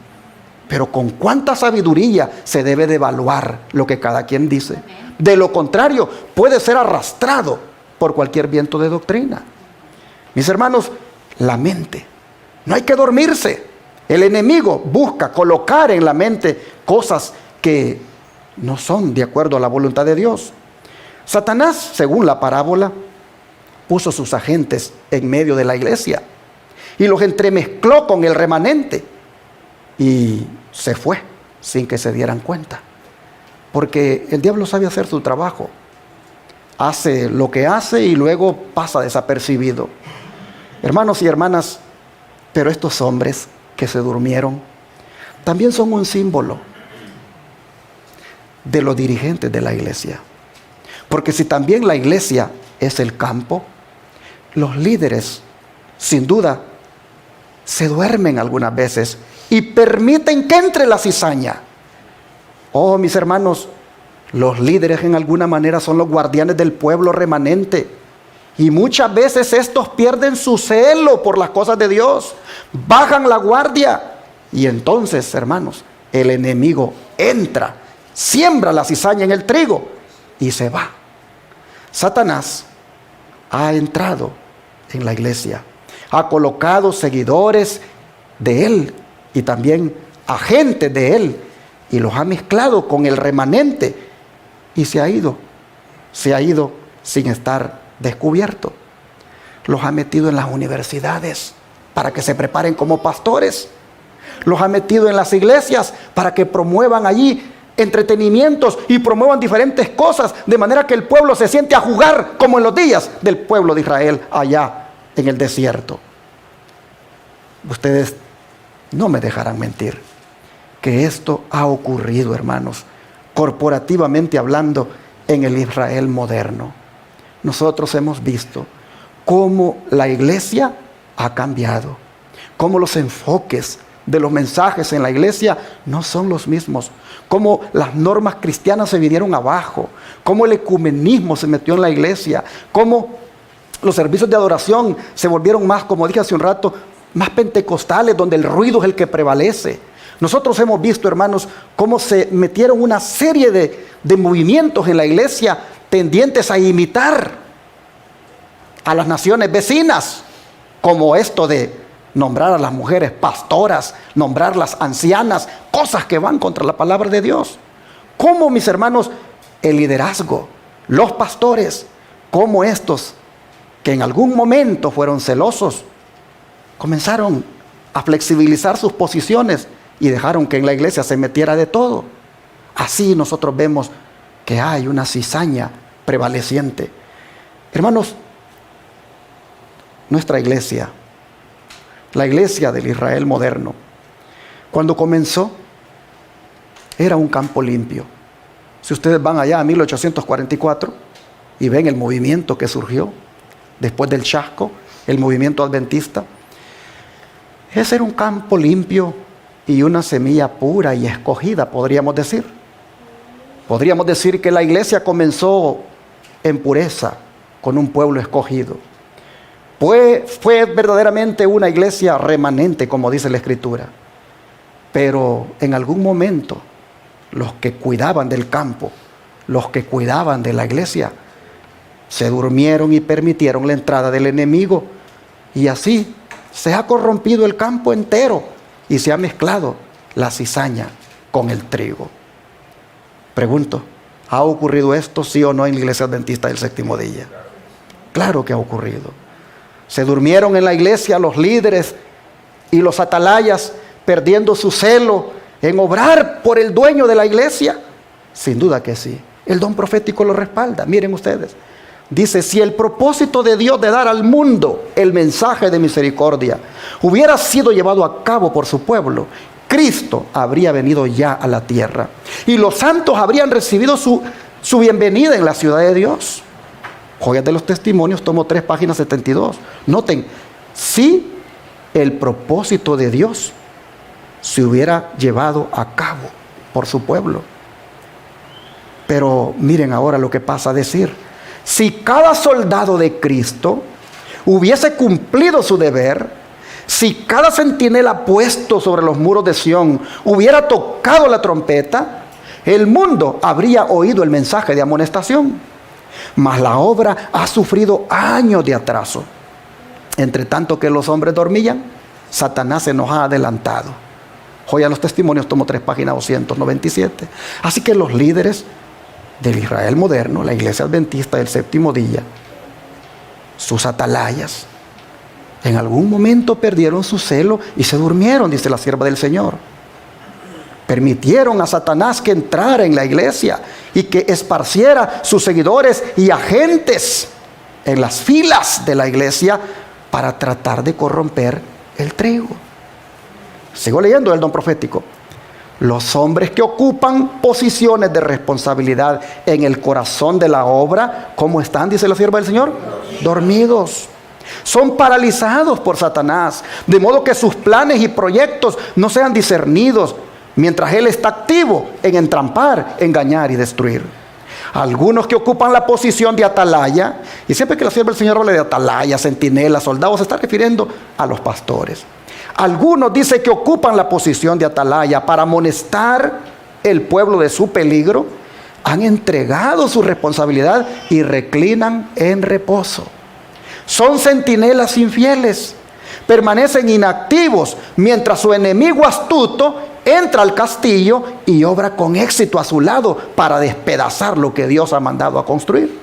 Pero con cuánta sabiduría se debe de evaluar lo que cada quien dice. De lo contrario, puede ser arrastrado por cualquier viento de doctrina. Mis hermanos, la mente. No hay que dormirse. El enemigo busca colocar en la mente cosas que no son de acuerdo a la voluntad de Dios. Satanás, según la parábola, puso sus agentes en medio de la iglesia y los entremezcló con el remanente y se fue sin que se dieran cuenta. Porque el diablo sabe hacer su trabajo. Hace lo que hace y luego pasa desapercibido. Hermanos y hermanas, pero estos hombres que se durmieron también son un símbolo de los dirigentes de la iglesia. Porque si también la iglesia es el campo, los líderes, sin duda, se duermen algunas veces y permiten que entre la cizaña. Oh, mis hermanos, los líderes en alguna manera son los guardianes del pueblo remanente. Y muchas veces estos pierden su celo por las cosas de Dios, bajan la guardia y entonces, hermanos, el enemigo entra, siembra la cizaña en el trigo y se va. Satanás ha entrado en la iglesia, ha colocado seguidores de él y también agentes de él y los ha mezclado con el remanente y se ha ido sin estar descubierto. Los ha metido en las universidades para que se preparen como pastores. Los ha metido en las iglesias para que promuevan allí entretenimientos y promuevan diferentes cosas, de manera que el pueblo se siente a jugar como en los días del pueblo de Israel allá en el desierto. Ustedes no me dejarán mentir que esto ha ocurrido, hermanos, corporativamente hablando, en el Israel moderno. Nosotros hemos visto cómo la iglesia ha cambiado, cómo los enfoques de los mensajes en la iglesia no son los mismos, cómo las normas cristianas se vinieron abajo, cómo el ecumenismo se metió en la iglesia, cómo los servicios de adoración se volvieron más, como dije hace un rato, más pentecostales, donde el ruido es el que prevalece. Nosotros hemos visto, hermanos, cómo se metieron una serie de movimientos en la iglesia tendientes a imitar a las naciones vecinas, como esto de nombrar a las mujeres pastoras, nombrarlas ancianas, cosas que van contra la palabra de Dios. Cómo, mis hermanos, el liderazgo, los pastores, como estos que en algún momento fueron celosos, comenzaron a flexibilizar sus posiciones y dejaron que en la iglesia se metiera de todo. Así nosotros vemos que hay una cizaña prevaleciente. Hermanos, nuestra iglesia, la iglesia del Israel moderno, cuando comenzó, era un campo limpio. Si ustedes van allá a 1844 y ven el movimiento que surgió después del chasco, el movimiento adventista, ese era un campo limpio y una semilla pura y escogida, podríamos decir. Podríamos decir que la iglesia comenzó en pureza, con un pueblo escogido. Fue verdaderamente una iglesia remanente, como dice la Escritura. Pero en algún momento, los que cuidaban del campo, los que cuidaban de la iglesia, se durmieron y permitieron la entrada del enemigo. Y así se ha corrompido el campo entero y se ha mezclado la cizaña con el trigo. Pregunto, ¿ha ocurrido esto sí o no en la iglesia adventista del séptimo día? Claro que ha ocurrido. Se durmieron en la iglesia los líderes y los atalayas, perdiendo su celo en obrar por el dueño de la iglesia. Sin duda que sí. El don profético lo respalda. Miren ustedes. Dice, si el propósito de Dios de dar al mundo el mensaje de misericordia hubiera sido llevado a cabo por su pueblo, Cristo habría venido ya a la tierra y los santos habrían recibido su bienvenida en la ciudad de Dios. Joyas de los Testimonios, tomo 3, página 72. Noten, si el propósito de Dios se hubiera llevado a cabo por su pueblo. Pero miren ahora lo que pasa a decir. Si cada soldado de Cristo hubiese cumplido su deber, Si cada centinela puesto sobre los muros de Sión hubiera tocado la trompeta, el mundo habría oído el mensaje de amonestación. Mas la obra ha sufrido años de atraso. Entre tanto que los hombres dormían, Satanás se nos ha adelantado. Joya los Testimonios, tomo 3, página 297. Así que los líderes del Israel moderno, la iglesia adventista del séptimo día, sus atalayas, en algún momento perdieron su celo y se durmieron, dice la sierva del Señor. Permitieron a Satanás que entrara en la iglesia y que esparciera sus seguidores y agentes en las filas de la iglesia para tratar de corromper el trigo. Sigo leyendo el don profético. Los hombres que ocupan posiciones de responsabilidad en el corazón de la obra, ¿cómo están? Dice la sierva del Señor. Dormidos. Son paralizados por Satanás, de modo que sus planes y proyectos no sean discernidos, mientras él está activo en entrampar, engañar y destruir. Algunos que ocupan la posición de atalaya, y siempre que la sierva del Señor habla de atalaya, centinela, soldados, se está refiriendo a los pastores. Algunos dice que ocupan la posición de atalaya para amonestar el pueblo de su peligro, han entregado su responsabilidad y reclinan en reposo. Son centinelas infieles, permanecen inactivos mientras su enemigo astuto entra al castillo y obra con éxito a su lado para despedazar lo que Dios ha mandado a construir.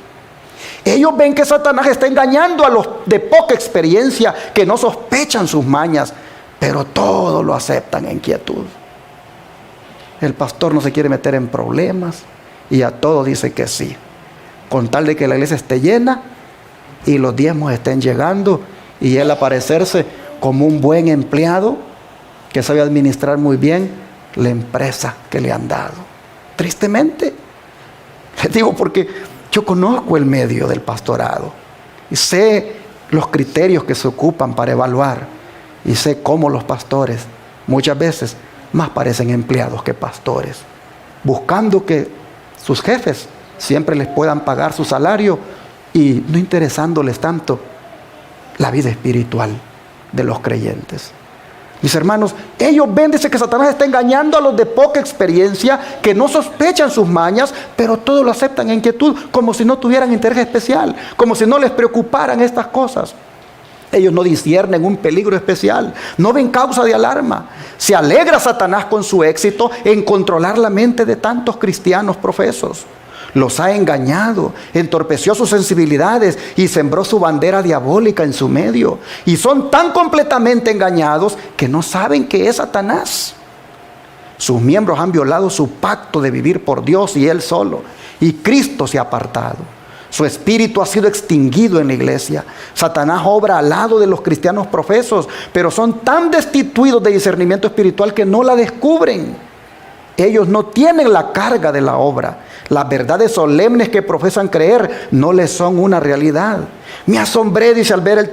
Ellos ven que Satanás está engañando a los de poca experiencia, que no sospechan sus mañas, pero todo lo aceptan en quietud. El pastor no se quiere meter en problemas y a todo dice que sí, con tal de que la iglesia esté llena y los diezmos estén llegando y él aparecerse como un buen empleado que sabe administrar muy bien la empresa que le han dado. Tristemente, les digo porque yo conozco el medio del pastorado y sé los criterios que se ocupan para evaluar y sé cómo los pastores muchas veces más parecen empleados que pastores, buscando que sus jefes siempre les puedan pagar su salario y no interesándoles tanto la vida espiritual de los creyentes. Mis hermanos, ellos ven, dice que Satanás está engañando a los de poca experiencia, que no sospechan sus mañas, pero todo lo aceptan en quietud, como si no tuvieran interés especial, como si no les preocuparan estas cosas. Ellos no disciernen un peligro especial, no ven causa de alarma. Se alegra Satanás con su éxito en controlar la mente de tantos cristianos profesos. Los ha engañado, entorpeció sus sensibilidades y sembró su bandera diabólica en su medio. Y son tan completamente engañados que no saben que es Satanás. Sus miembros han violado su pacto de vivir por Dios y Él solo. Y Cristo se ha apartado. Su espíritu ha sido extinguido en la iglesia. Satanás obra al lado de los cristianos profesos, pero son tan destituidos de discernimiento espiritual que no la descubren. Ellos no tienen la carga de la obra. Las verdades solemnes que profesan creer no les son una realidad. Me asombré, dice, al ver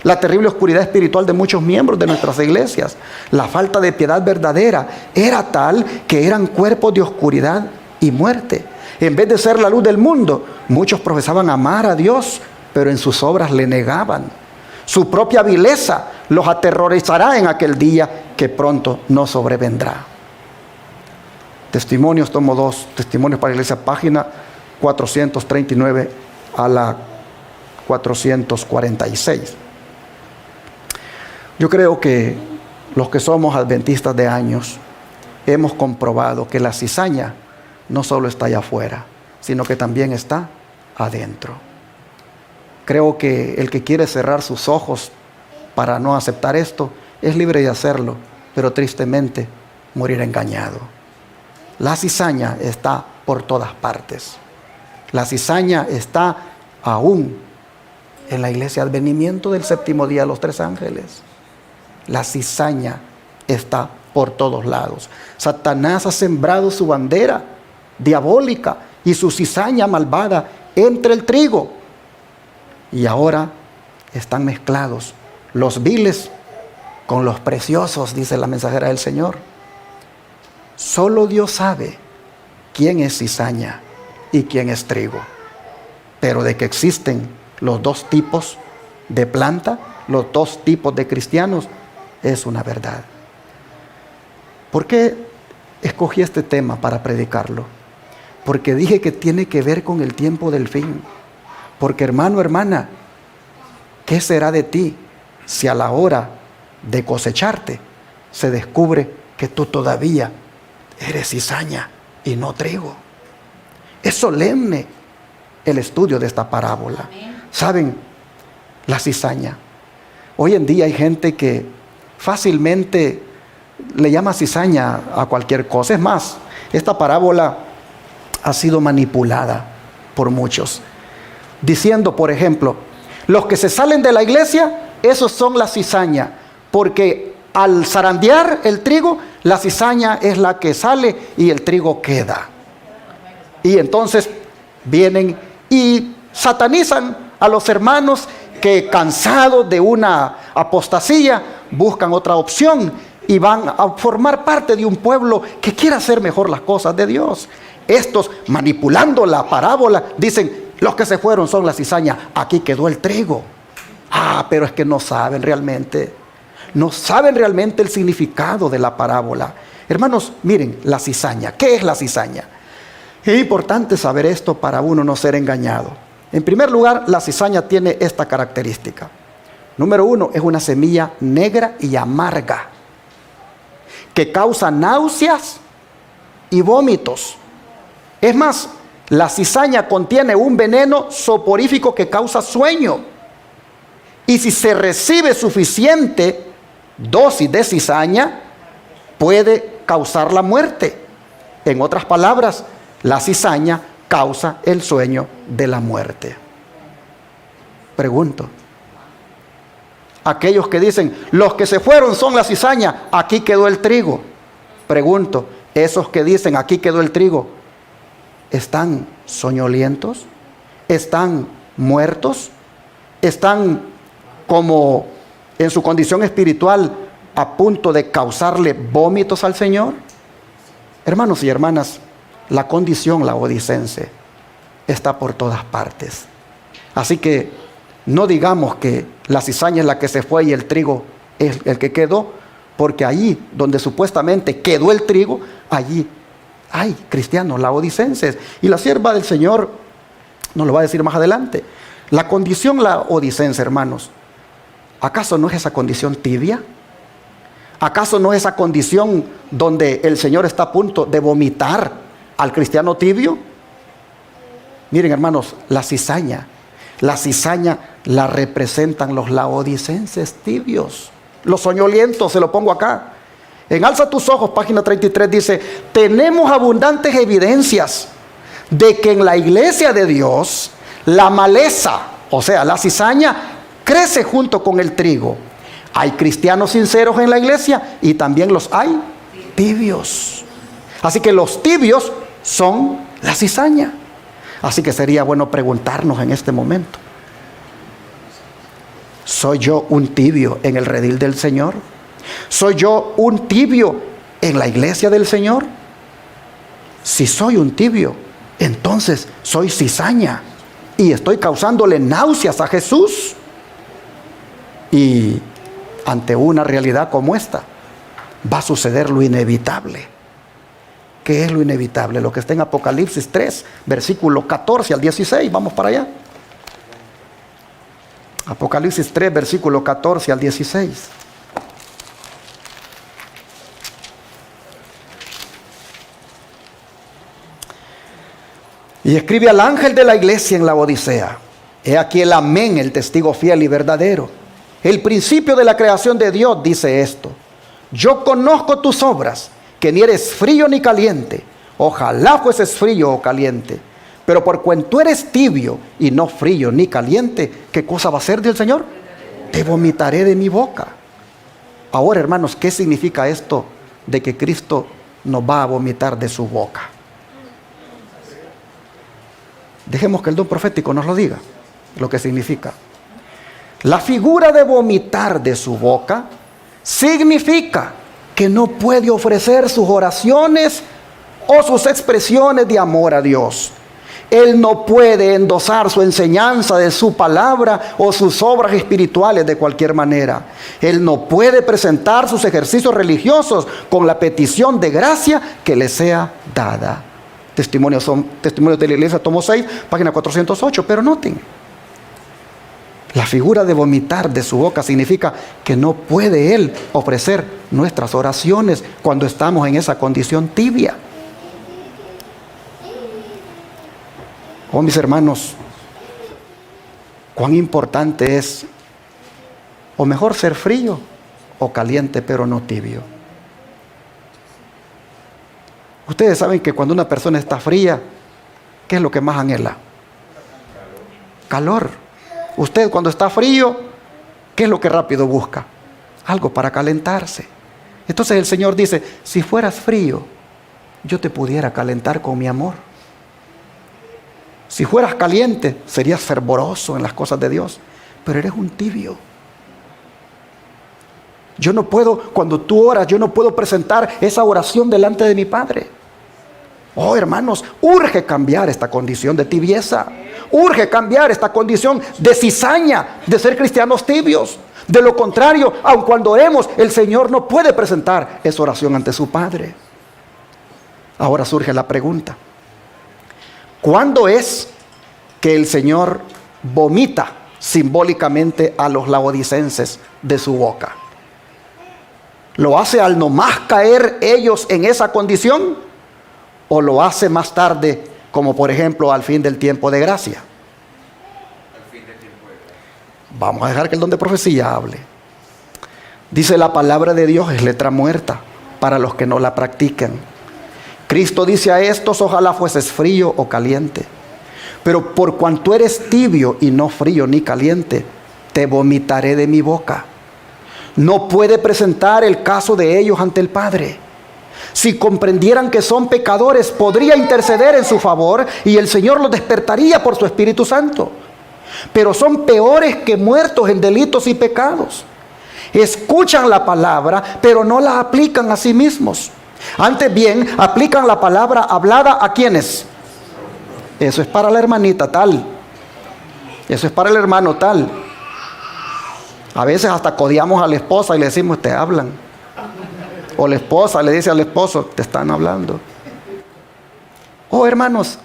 la terrible oscuridad espiritual de muchos miembros de nuestras iglesias. La falta de piedad verdadera era tal que eran cuerpos de oscuridad y muerte. En vez de ser la luz del mundo, muchos profesaban amar a Dios, pero en sus obras le negaban. Su propia vileza los aterrorizará en aquel día que pronto no sobrevendrá. Testimonios, tomo 2, Testimonios para la Iglesia, página 439 a la 446. Yo creo que los que somos adventistas de años hemos comprobado que la cizaña no solo está allá afuera, sino que también está adentro. Creo que el que quiere cerrar sus ojos para no aceptar esto es libre de hacerlo, pero tristemente morirá engañado. La cizaña está por todas partes. La cizaña está aún en la iglesia Advenimiento del séptimo día de los tres ángeles. La cizaña está por todos lados. Satanás ha sembrado su bandera diabólica y su cizaña malvada entre el trigo. Y ahora están mezclados los viles con los preciosos, dice la mensajera del Señor. Solo Dios sabe quién es cizaña y quién es trigo. Pero de que existen los dos tipos de planta, los dos tipos de cristianos, es una verdad. ¿Por qué escogí este tema para predicarlo? Porque dije que tiene que ver con el tiempo del fin. Porque hermano, hermana, ¿qué será de ti si a la hora de cosecharte se descubre que tú todavía eres cizaña y no trigo? Es solemne el estudio de esta parábola. ¿Saben? La cizaña. Hoy en día hay gente que fácilmente le llama cizaña a cualquier cosa. Es más, esta parábola ha sido manipulada por muchos, diciendo, por ejemplo, los que se salen de la iglesia, esos son la cizaña, porque al zarandear el trigo, la cizaña es la que sale y el trigo queda. Y entonces vienen y satanizan a los hermanos que, cansados de una apostasía, buscan otra opción y van a formar parte de un pueblo que quiere hacer mejor las cosas de Dios. Estos, manipulando la parábola, dicen, los que se fueron son la cizaña, aquí quedó el trigo. Pero es que no saben realmente el significado de la parábola. Hermanos, miren, la cizaña. ¿Qué es la cizaña? Es importante saber esto para uno no ser engañado. En primer lugar, la cizaña tiene esta característica. Número 1, es una semilla negra y amarga que causa náuseas y vómitos. Es más, la cizaña contiene un veneno soporífico que causa sueño. Y si se recibe suficiente dosis de cizaña, puede causar la muerte. En otras palabras, la cizaña causa el sueño de la muerte. Pregunto, aquellos que dicen, los que se fueron son la cizaña, aquí quedó el trigo. Pregunto, esos que dicen, aquí quedó el trigo, ¿están soñolientos? ¿Están muertos? ¿Están como en su condición espiritual a punto de causarle vómitos al Señor? Hermanos y hermanas, la condición laodicense está por todas partes. Así que no digamos que la cizaña es la que se fue y el trigo es el que quedó, porque allí donde supuestamente quedó el trigo, allí hay cristianos laodicenses. Y la sierva del Señor nos lo va a decir más adelante. La condición laodicense, hermanos, ¿acaso no es esa condición tibia? ¿Acaso no es esa condición donde el Señor está a punto de vomitar al cristiano tibio? Miren, hermanos, la cizaña la representan los laodicenses tibios, los soñolientos. Se lo pongo acá. En Alza tus ojos, página 33, dice, tenemos abundantes evidencias de que en la iglesia de Dios la maleza, o sea, la cizaña, crece junto con el trigo. Hay cristianos sinceros en la iglesia y también los hay tibios. Así que los tibios son la cizaña. Así que sería bueno preguntarnos en este momento, ¿soy yo un tibio en el redil del Señor? ¿Soy yo un tibio en la iglesia del Señor? Si soy un tibio, entonces soy cizaña y estoy causándole náuseas a Jesús. Y ante una realidad como esta, va a suceder lo inevitable. ¿Qué es lo inevitable? Lo que está en Apocalipsis 3, versículo 14 al 16. Vamos para allá. Apocalipsis 3, versículo 14 al 16. Y escribe al ángel de la iglesia en la Odisea: he aquí el amén, el testigo fiel y verdadero, el principio de la creación de Dios, dice esto: yo conozco tus obras, que ni eres frío ni caliente. Ojalá fueses frío o caliente. Pero por cuanto eres tibio y no frío ni caliente, ¿qué cosa va a hacer del Señor? Te vomitaré de mi boca. Ahora, hermanos, ¿qué significa esto de que Cristo nos va a vomitar de su boca? Dejemos que el don profético nos lo diga, lo que significa. La figura de vomitar de su boca significa que no puede ofrecer sus oraciones o sus expresiones de amor a Dios, Él no puede endosar su enseñanza de su palabra o sus obras espirituales de cualquier manera. Él no puede presentar sus ejercicios religiosos con la petición de gracia que le sea dada. Testimonios de la Iglesia, tomo 6, página 408. Pero noten, la figura de vomitar de su boca significa que no puede Él ofrecer nuestras oraciones cuando estamos en esa condición tibia. Oh, mis hermanos, cuán importante es, o mejor, ser frío o caliente, pero no tibio. Ustedes saben que cuando una persona está fría, ¿qué es lo que más anhela? Calor. Usted cuando está frío, ¿qué es lo que rápido busca? Algo para calentarse. Entonces el Señor dice, si fueras frío, yo te pudiera calentar con mi amor. Si fueras caliente, serías fervoroso en las cosas de Dios, pero eres un tibio. Yo no puedo, cuando tú oras, yo no puedo presentar esa oración delante de mi Padre. Oh, hermanos, urge cambiar esta condición de tibieza. Urge cambiar esta condición de cizaña, de ser cristianos tibios. De lo contrario, aun cuando oremos, el Señor no puede presentar esa oración ante su Padre. Ahora surge la pregunta: ¿cuándo es que el Señor vomita simbólicamente a los laodicenses de su boca? ¿Lo hace al nomás caer ellos en esa condición? ¿O lo hace más tarde, como por ejemplo al fin del tiempo de gracia? Vamos a dejar que el don de profecía hable. Dice la palabra de Dios, es letra muerta para los que no la practican. Cristo dice a estos, ojalá fueses frío o caliente. Pero por cuanto eres tibio y no frío ni caliente, te vomitaré de mi boca. No puede presentar el caso de ellos ante el Padre. Si comprendieran que son pecadores, podría interceder en su favor y el Señor los despertaría por su Espíritu Santo. Pero son peores que muertos en delitos y pecados. Escuchan la palabra, pero no la aplican a sí mismos. Antes bien, aplican la palabra hablada ¿a quiénes? Eso es para la hermanita tal. Eso es para el hermano tal. A veces hasta codiamos a la esposa y le decimos, te hablan. O la esposa le dice al esposo, te están hablando. Oh, hermanos,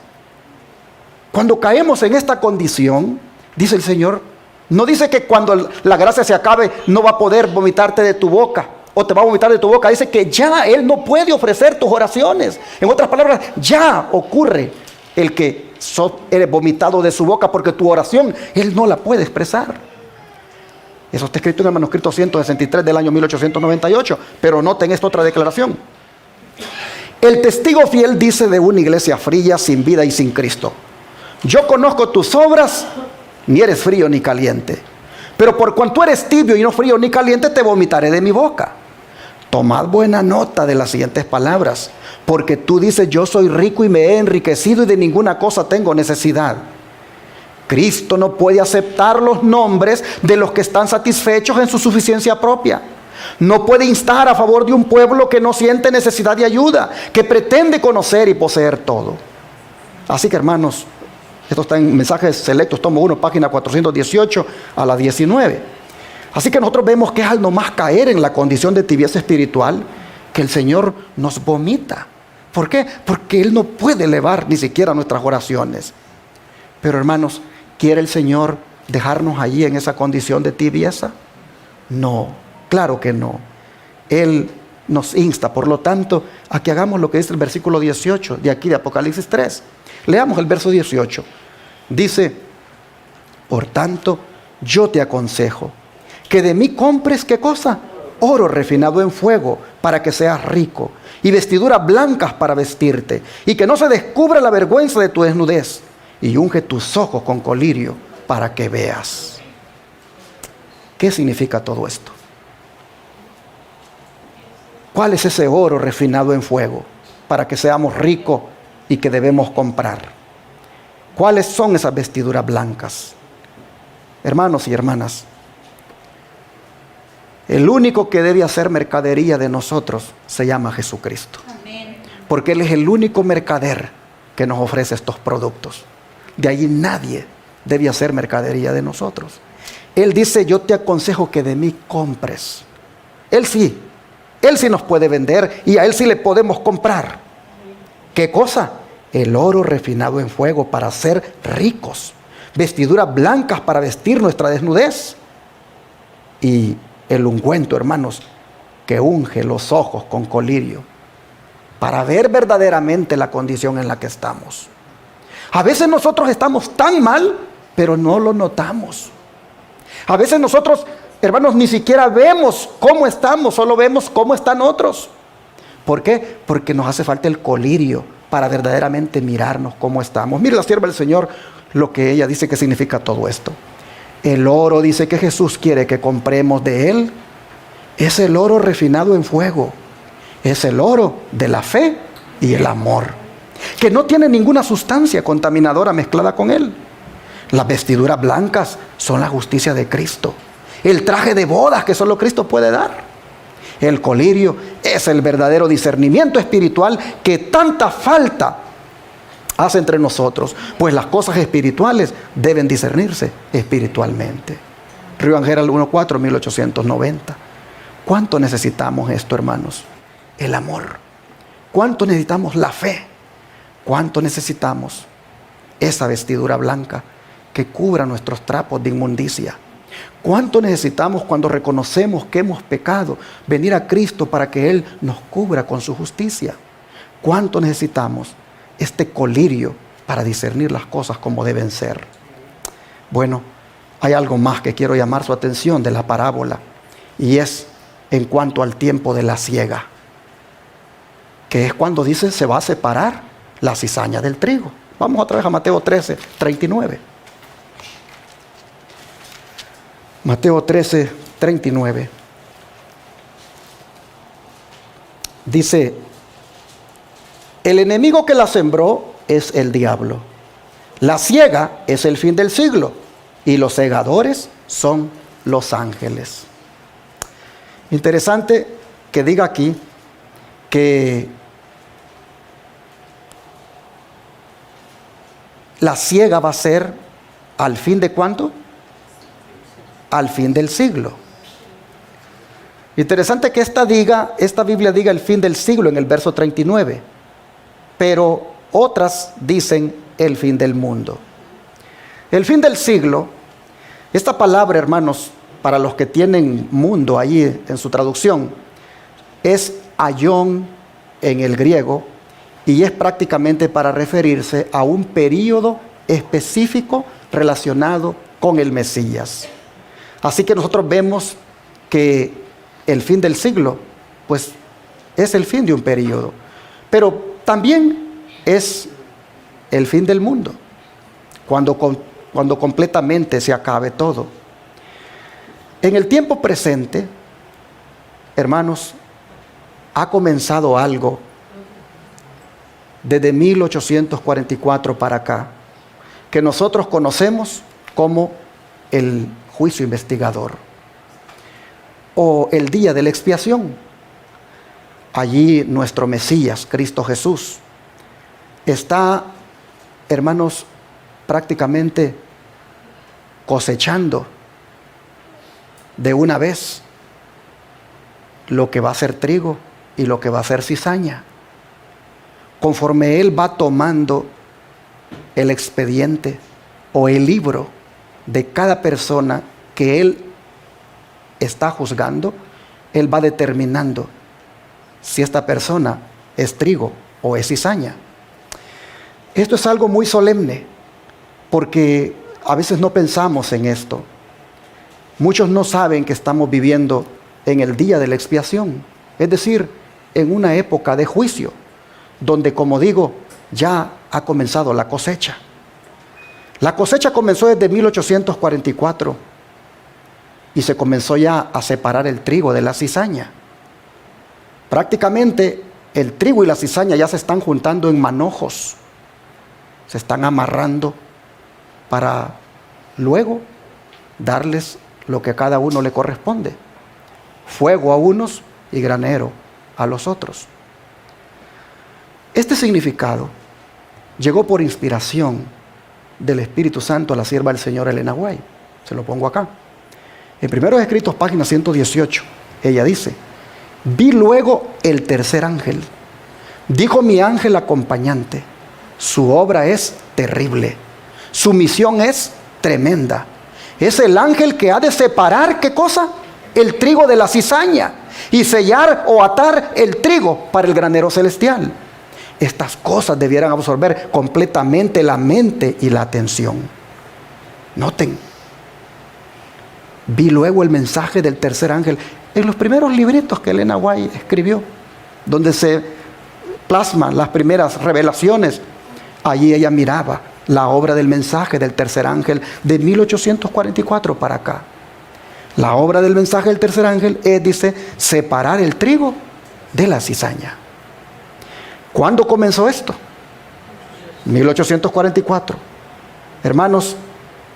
cuando caemos en esta condición, dice el Señor, no dice que cuando la gracia se acabe no va a poder vomitarte de tu boca o te va a vomitar de tu boca. Dice que ya Él no puede ofrecer tus oraciones. En otras palabras, ya ocurre el que eres vomitado de su boca, porque tu oración Él no la puede expresar. Eso está escrito en el manuscrito 163 del año 1898. Pero noten esta otra declaración. El testigo fiel dice de una iglesia fría, sin vida y sin Cristo: yo conozco tus obras, ni eres frío ni caliente. Pero por cuanto eres tibio y no frío ni caliente, te vomitaré de mi boca. Tomad buena nota de las siguientes palabras, porque tú dices, yo soy rico y me he enriquecido y de ninguna cosa tengo necesidad. Cristo no puede aceptar los nombres de los que están satisfechos en su suficiencia propia. No puede instar a favor de un pueblo que no siente necesidad de ayuda, que pretende conocer y poseer todo. Así que, hermanos, esto está en Mensajes Selectos, tomo 1, página 418 a la 19. Así que nosotros vemos que es al nomás caer en la condición de tibieza espiritual que el Señor nos vomita. ¿Por qué? Porque Él no puede elevar ni siquiera nuestras oraciones. Pero, hermanos, ¿quiere el Señor dejarnos allí en esa condición de tibieza? No, claro que no. Él nos insta, por lo tanto, a que hagamos lo que dice el versículo 18 de aquí de Apocalipsis 3. Leamos el verso 18. Dice, por tanto, yo te aconsejo que de mí compres, ¿qué cosa? Oro refinado en fuego, para que seas rico, y vestiduras blancas para vestirte, y que no se descubra la vergüenza de tu desnudez, y unge tus ojos con colirio para que veas. ¿Qué significa todo esto? ¿Cuál es ese oro refinado en fuego para que seamos ricos y que debemos comprar? ¿Cuáles son esas vestiduras blancas? Hermanos y hermanas, el único que debe hacer mercadería de nosotros se llama Jesucristo. Amén. Porque Él es el único mercader que nos ofrece estos productos. De ahí nadie debe hacer mercadería de nosotros. Él dice, yo te aconsejo que de mí compres. Él sí nos puede vender y a Él sí le podemos comprar. ¿Qué cosa? El oro refinado en fuego para ser ricos. Vestiduras blancas para vestir nuestra desnudez. Y el ungüento, hermanos, que unge los ojos con colirio para ver verdaderamente la condición en la que estamos. A veces nosotros estamos tan mal, pero no lo notamos. A veces nosotros, hermanos, ni siquiera vemos cómo estamos, solo vemos cómo están otros. ¿Por qué? Porque nos hace falta el colirio para verdaderamente mirarnos cómo estamos. Mire la sierva del Señor, lo que ella dice que significa todo esto. El oro, dice que Jesús quiere que compremos de Él, es el oro refinado en fuego. Es el oro de la fe y el amor, que no tiene ninguna sustancia contaminadora mezclada con él. Las vestiduras blancas son la justicia de Cristo. El traje de bodas que solo Cristo puede dar. El colirio es el verdadero discernimiento espiritual que tanta falta hace entre nosotros, pues las cosas espirituales deben discernirse espiritualmente. Río Ángel 1.4, 1890. ¿Cuánto necesitamos esto, hermanos? El amor. ¿Cuánto necesitamos la fe? ¿Cuánto necesitamos esa vestidura blanca que cubra nuestros trapos de inmundicia? ¿Cuánto necesitamos cuando reconocemos que hemos pecado venir a Cristo para que Él nos cubra con su justicia? ¿Cuánto necesitamos este colirio para discernir las cosas como deben ser? Bueno, hay algo más que quiero llamar su atención de la parábola, y es en cuanto al tiempo de la siega, que es cuando dice se va a separar la cizaña del trigo. Vamos otra vez a Mateo 13, 39. Mateo 13, 39. Dice, el enemigo que la sembró es el diablo. La siega es el fin del siglo y los segadores son los ángeles. Interesante que diga aquí que la siega va a ser al fin de ¿cuánto? Al fin del siglo. Interesante que esta Biblia diga el fin del siglo en el verso 39, pero otras dicen el fin del mundo. El fin del siglo, esta palabra, hermanos, para los que tienen mundo allí en su traducción, es aion en el griego, y es prácticamente para referirse a un período específico relacionado con el Mesías. Así que nosotros vemos que el fin del siglo, pues, es el fin de un período, pero también es el fin del mundo, cuando completamente se acabe todo. En el tiempo presente, hermanos, ha comenzado algo desde 1844 para acá, que nosotros conocemos como el juicio investigador o el día de la expiación. Allí nuestro Mesías, Cristo Jesús, está, hermanos, prácticamente cosechando de una vez lo que va a ser trigo y lo que va a ser cizaña. Conforme Él va tomando el expediente o el libro de cada persona que Él está juzgando, Él va determinando si esta persona es trigo o es cizaña. Esto es algo muy solemne, porque a veces no pensamos en esto. Muchos no saben que estamos viviendo en el día de la expiación, es decir, en una época de juicio, donde, como digo, ya ha comenzado la cosecha. La cosecha comenzó desde 1844 y se comenzó ya a separar el trigo de la cizaña. Prácticamente el trigo y la cizaña ya se están juntando en manojos, se están amarrando para luego darles lo que a cada uno le corresponde: fuego a unos y granero a los otros. Este significado llegó por inspiración del Espíritu Santo a la sierva del Señor Elena White. Se lo pongo acá. En Primeros Escritos, página 118, ella dice: vi luego el tercer ángel. Dijo mi ángel acompañante: su obra es terrible, su misión es tremenda. Es el ángel que ha de separar, ¿qué cosa? El trigo de la cizaña, y sellar o atar el trigo para el granero celestial. Estas cosas debieran absorber completamente la mente y la atención. Noten, vi luego el mensaje del tercer ángel. En los primeros libritos que Elena White escribió, donde se plasman las primeras revelaciones, allí ella miraba la obra del mensaje del tercer ángel de 1844 para acá. La obra del mensaje del tercer ángel es, dice, separar el trigo de la cizaña. ¿Cuándo comenzó esto? 1844. Hermanos,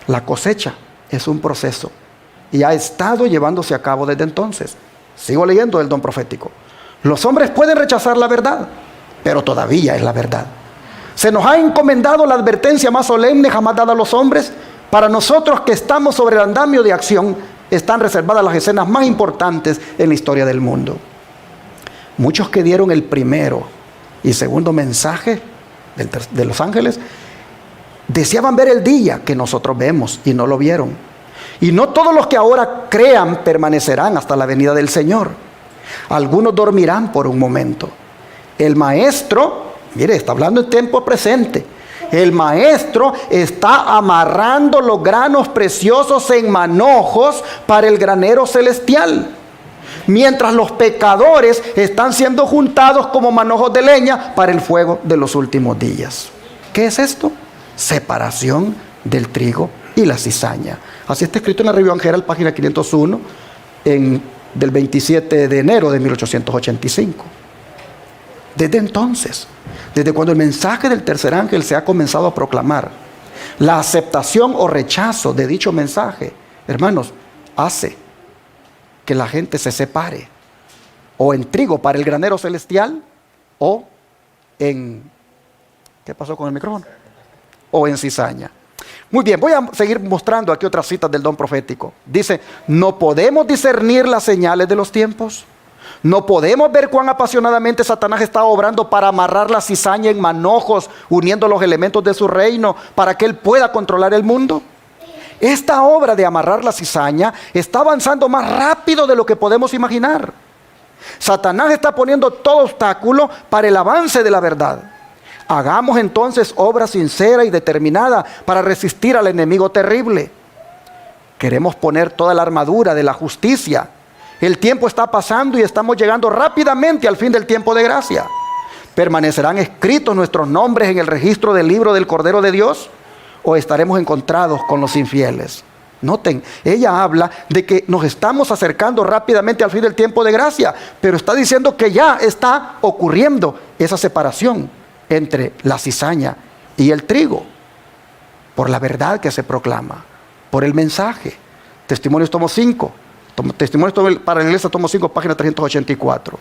la cosecha es un proceso y ha estado llevándose a cabo desde entonces. Sigo leyendo el don profético. Los hombres pueden rechazar la verdad, pero todavía es la verdad. Se nos ha encomendado la advertencia más solemne jamás dada a los hombres. Para nosotros que estamos sobre el andamio de acción, están reservadas las escenas más importantes en la historia del mundo. Muchos que dieron el primero y segundo mensaje de los ángeles deseaban ver el día que nosotros vemos y no lo vieron. Y no todos los que ahora crean permanecerán hasta la venida del Señor. Algunos dormirán por un momento. El maestro, mire, está hablando en tiempo presente. El maestro está amarrando los granos preciosos en manojos para el granero celestial, mientras los pecadores están siendo juntados como manojos de leña para el fuego de los últimos días. ¿Qué es esto? Separación del trigo y la cizaña. Así está escrito en la Revista Angel, página 501, del 27 de enero de 1885. Desde entonces, desde cuando el mensaje del tercer ángel se ha comenzado a proclamar, la aceptación o rechazo de dicho mensaje, hermanos, hace que la gente se separe, o en trigo para el granero celestial, o en, ¿qué pasó con el micrófono? O en cizaña. Muy bien, voy a seguir mostrando aquí otras citas del don profético. Dice: no podemos discernir las señales de los tiempos. No podemos ver cuán apasionadamente Satanás está obrando para amarrar la cizaña en manojos, uniendo los elementos de su reino para que él pueda controlar el mundo. Esta obra de amarrar la cizaña está avanzando más rápido de lo que podemos imaginar. Satanás está poniendo todo obstáculo para el avance de la verdad. Hagamos entonces obra sincera y determinada para resistir al enemigo terrible. Queremos poner toda la armadura de la justicia. El tiempo está pasando y estamos llegando rápidamente al fin del tiempo de gracia. ¿Permanecerán escritos nuestros nombres en el registro del libro del Cordero de Dios? ¿O estaremos encontrados con los infieles? Noten, ella habla de que nos estamos acercando rápidamente al fin del tiempo de gracia, pero está diciendo que ya está ocurriendo esa separación entre la cizaña y el trigo, por la verdad que se proclama, por el mensaje. Testimonios tomo 5, Testimonios para la Iglesia tomo 5, página 384.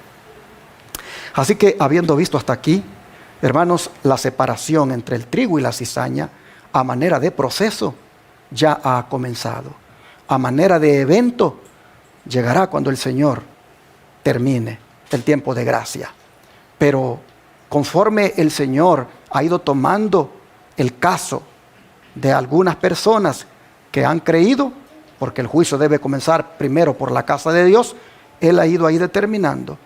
Así que, habiendo visto hasta aquí, hermanos, la separación entre el trigo y la cizaña, a manera de proceso, ya ha comenzado. A manera de evento, llegará cuando el Señor termine el tiempo de gracia. Pero conforme el Señor ha ido tomando el caso de algunas personas que han creído, porque el juicio debe comenzar primero por la casa de Dios, Él ha ido ahí determinando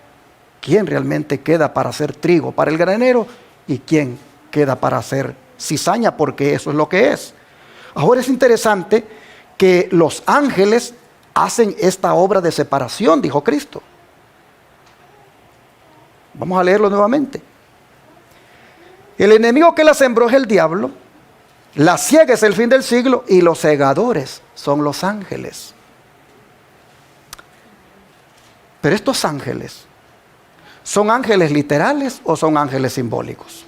quién realmente queda para hacer trigo para el granero y quién queda para hacer cizaña, porque eso es lo que es. Ahora es interesante que los ángeles hacen esta obra de separación, dijo Cristo. Vamos a leerlo nuevamente. El enemigo que la sembró es el diablo, la siega es el fin del siglo y los segadores son los ángeles. Pero estos ángeles, ¿son ángeles literales o son ángeles simbólicos?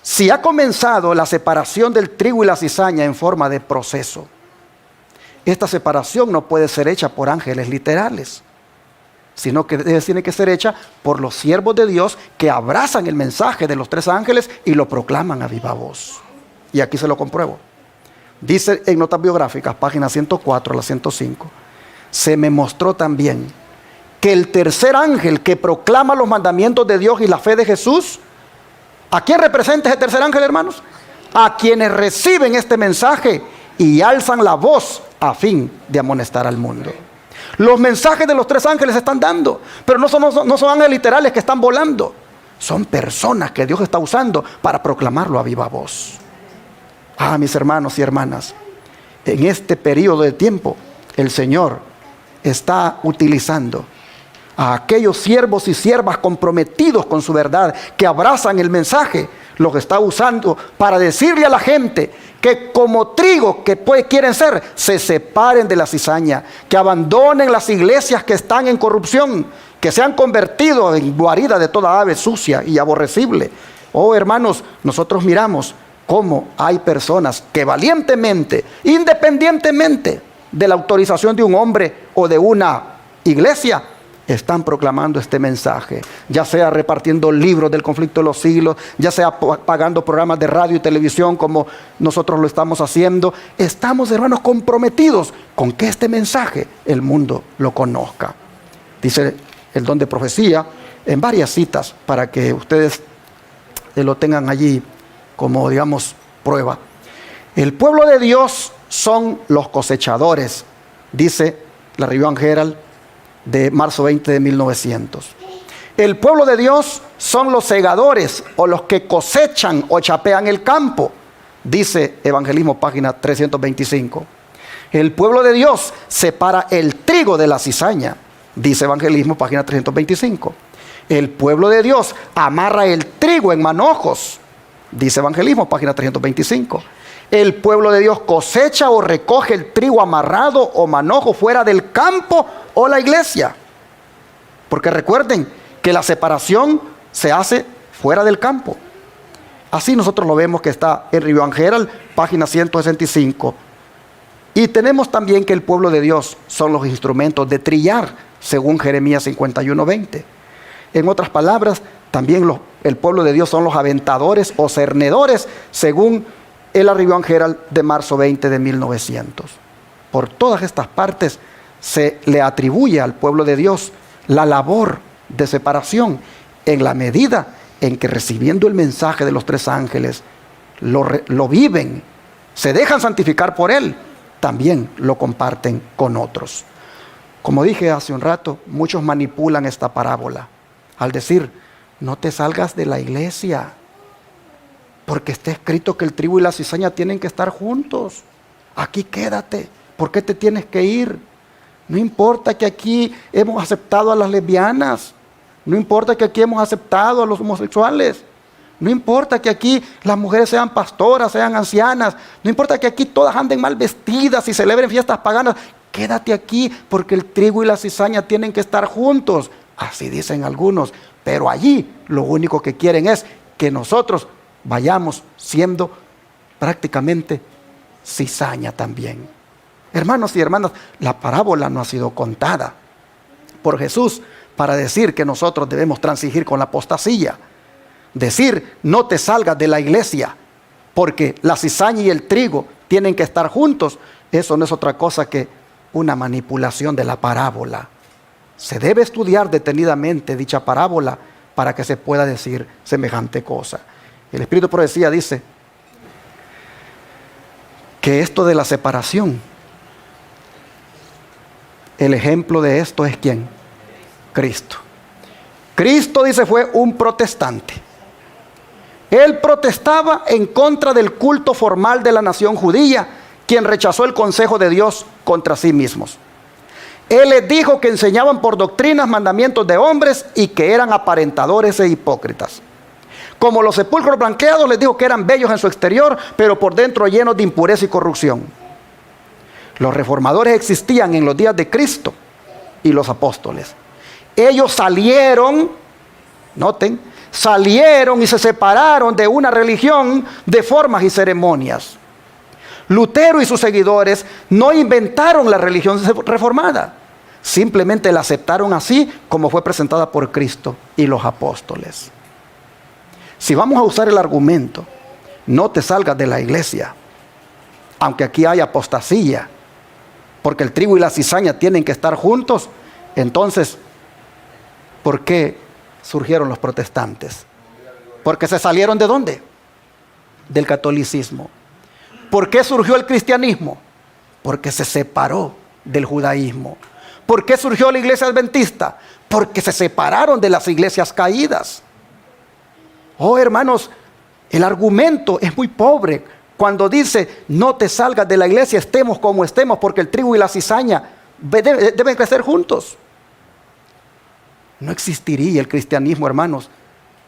Si ha comenzado la separación del trigo y la cizaña en forma de proceso, esta separación no puede ser hecha por ángeles literales, sino que tiene que ser hecha por los siervos de Dios que abrazan el mensaje de los tres ángeles y lo proclaman a viva voz. y aquí se lo compruebo. Dice en Notas Biográficas, página 104 a la 105, se me mostró también que el tercer ángel que proclama los mandamientos de Dios y la fe de Jesús, ¿a quién representa ese tercer ángel, hermanos? A quienes reciben este mensaje y alzan la voz a fin de amonestar al mundo. Los mensajes de los tres ángeles se están dando, pero no son ángeles literales que están volando. Son personas que Dios está usando para proclamarlo a viva voz. Mis hermanos y hermanas, en este periodo de tiempo, el Señor está utilizando a aquellos siervos y siervas comprometidos con su verdad, que abrazan el mensaje, los está usando para decirle a la gente que como trigo que quieren ser, se separen de la cizaña, que abandonen las iglesias que están en corrupción, que se han convertido en guarida de toda ave sucia y aborrecible. Hermanos, nosotros miramos cómo hay personas que valientemente, independientemente de la autorización de un hombre o de una iglesia, están proclamando este mensaje, ya sea repartiendo libros del conflicto de los siglos, ya sea pagando programas de radio y televisión como nosotros lo estamos haciendo. Estamos, hermanos, comprometidos con que este mensaje el mundo lo conozca. Dice el don de profecía en varias citas para que ustedes lo tengan allí como, digamos, prueba. El pueblo de Dios son los cosechadores, dice la Review and Herald de marzo 20 de 1900. El pueblo de Dios son los segadores o los que cosechan o chapean el campo, dice Evangelismo, página 325. El pueblo de Dios separa el trigo de la cizaña, dice Evangelismo, página 325. El pueblo de Dios amarra el trigo en manojos, dice Evangelismo, página 325. El pueblo de Dios cosecha o recoge el trigo amarrado o manojo fuera del campo o la iglesia. Porque recuerden que la separación se hace fuera del campo. Así nosotros lo vemos que está en Review and Herald, página 165. Y tenemos también que el pueblo de Dios son los instrumentos de trillar, según Jeremías 51:20. En otras palabras, también el pueblo de Dios son los aventadores o cernedores, según el Review and Herald de marzo 20 de 1900. Por todas estas partes se le atribuye al pueblo de Dios la labor de separación, en la medida en que, recibiendo el mensaje de los tres ángeles, lo viven, se dejan santificar por él, también lo comparten con otros. Como dije hace un rato, muchos manipulan esta parábola al decir: no te salgas de la iglesia, porque está escrito que el trigo y la cizaña tienen que estar juntos. Aquí quédate. ¿Por qué te tienes que ir? No importa que aquí hemos aceptado a las lesbianas. No importa que aquí hemos aceptado a los homosexuales. No importa que aquí las mujeres sean pastoras, sean ancianas. No importa que aquí todas anden mal vestidas y celebren fiestas paganas. Quédate aquí porque el trigo y la cizaña tienen que estar juntos. Así dicen algunos. Pero allí lo único que quieren es que nosotros vayamos siendo prácticamente cizaña también. Hermanos y hermanas, la parábola no ha sido contada por Jesús para decir que nosotros debemos transigir con la apostasía. Decir: no te salgas de la iglesia porque la cizaña y el trigo tienen que estar juntos. Eso no es otra cosa que una manipulación de la parábola. Se debe estudiar detenidamente dicha parábola para que se pueda decir semejante cosa. El Espíritu de Profecía dice que esto de la separación, el ejemplo de esto es ¿quién? Cristo. Cristo, dice, fue un protestante. Él protestaba en contra del culto formal de la nación judía, quien rechazó el consejo de Dios contra sí mismos. Él les dijo que enseñaban por doctrinas mandamientos de hombres y que eran aparentadores e hipócritas. Como los sepulcros blanqueados, les dijo que eran bellos en su exterior, pero por dentro llenos de impureza y corrupción. Los reformadores existían en los días de Cristo y los apóstoles. Ellos salieron, noten, salieron y se separaron de una religión de formas y ceremonias. Lutero y sus seguidores no inventaron la religión reformada, simplemente la aceptaron así como fue presentada por Cristo y los apóstoles. Si vamos a usar el argumento no te salgas de la iglesia. Aunque aquí hay apostasía, porque el trigo y la cizaña tienen que estar juntos. Entonces, ¿por qué surgieron los protestantes? Porque se salieron ¿de dónde? Del catolicismo. ¿Por qué surgió el cristianismo? Porque se separó del judaísmo. ¿Por qué surgió la iglesia adventista? Porque se separaron de las iglesias caídas. Oh, hermanos, el argumento es muy pobre cuando dice, no te salgas de la iglesia, estemos como estemos, porque el trigo y la cizaña deben crecer juntos. No existiría el cristianismo, hermanos,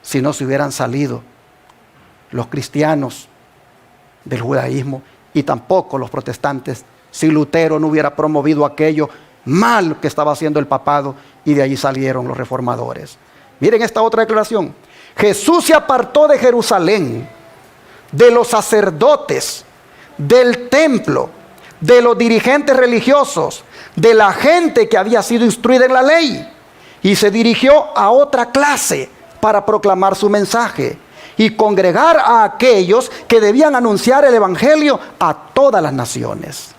si no se hubieran salido los cristianos del judaísmo, y tampoco los protestantes, si Lutero no hubiera promovido aquello mal que estaba haciendo el papado, y de allí salieron los reformadores. Miren esta otra declaración. Jesús se apartó de Jerusalén, de los sacerdotes, del templo, de los dirigentes religiosos, de la gente que había sido instruida en la ley, y se dirigió a otra clase para proclamar su mensaje y congregar a aquellos que debían anunciar el evangelio a todas las naciones.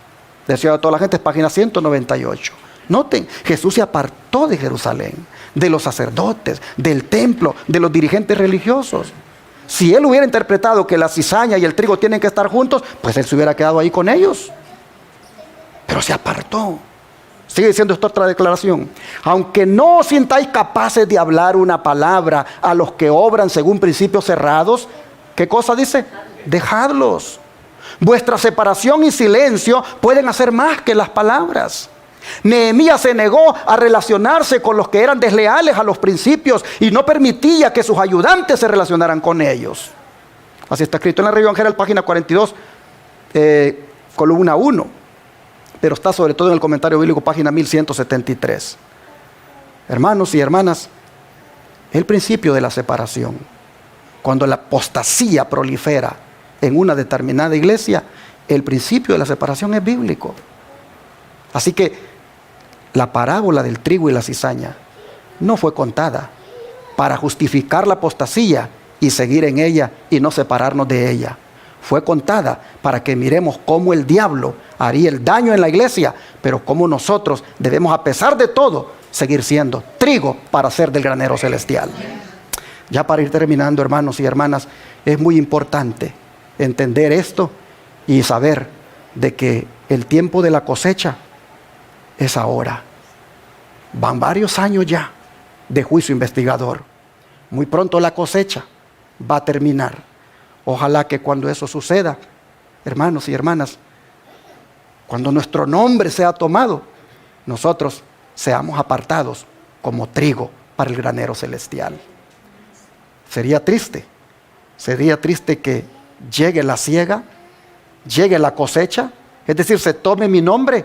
Decía a toda la gente, es página 198. Noten, Jesús se apartó de Jerusalén, de los sacerdotes, del templo, de los dirigentes religiosos. Si él hubiera interpretado que la cizaña y el trigo tienen que estar juntos, pues él se hubiera quedado ahí con ellos. Pero se apartó. Sigue diciendo esta otra declaración. Aunque no os sintáis capaces de hablar una palabra a los que obran según principios cerrados, ¿qué cosa dice? Dejadlos. Vuestra separación y silencio pueden hacer más que las palabras. Nehemías se negó a relacionarse con los que eran desleales a los principios y no permitía que sus ayudantes se relacionaran con ellos. Así está escrito en la Revista Evangélica, página 42, columna 1. Pero está sobre todo en el comentario bíblico, página 1173. Hermanos y hermanas, el principio de la separación, cuando la apostasía prolifera en una determinada iglesia, el principio de la separación es bíblico. Así que la parábola del trigo y la cizaña no fue contada para justificar la apostasía y seguir en ella y no separarnos de ella. Fue contada para que miremos cómo el diablo haría el daño en la iglesia, pero cómo nosotros debemos, a pesar de todo, seguir siendo trigo para ser del granero celestial. Ya para ir terminando, hermanos y hermanas, es muy importante entender esto y saber de que el tiempo de la cosecha es ahora. Van varios años ya de juicio investigador. Muy pronto la cosecha va a terminar. Ojalá que cuando eso suceda, hermanos y hermanas, cuando nuestro nombre sea tomado, nosotros seamos apartados como trigo para el granero celestial. Sería triste que llegue la siega, llegue la cosecha, es decir, se tome mi nombre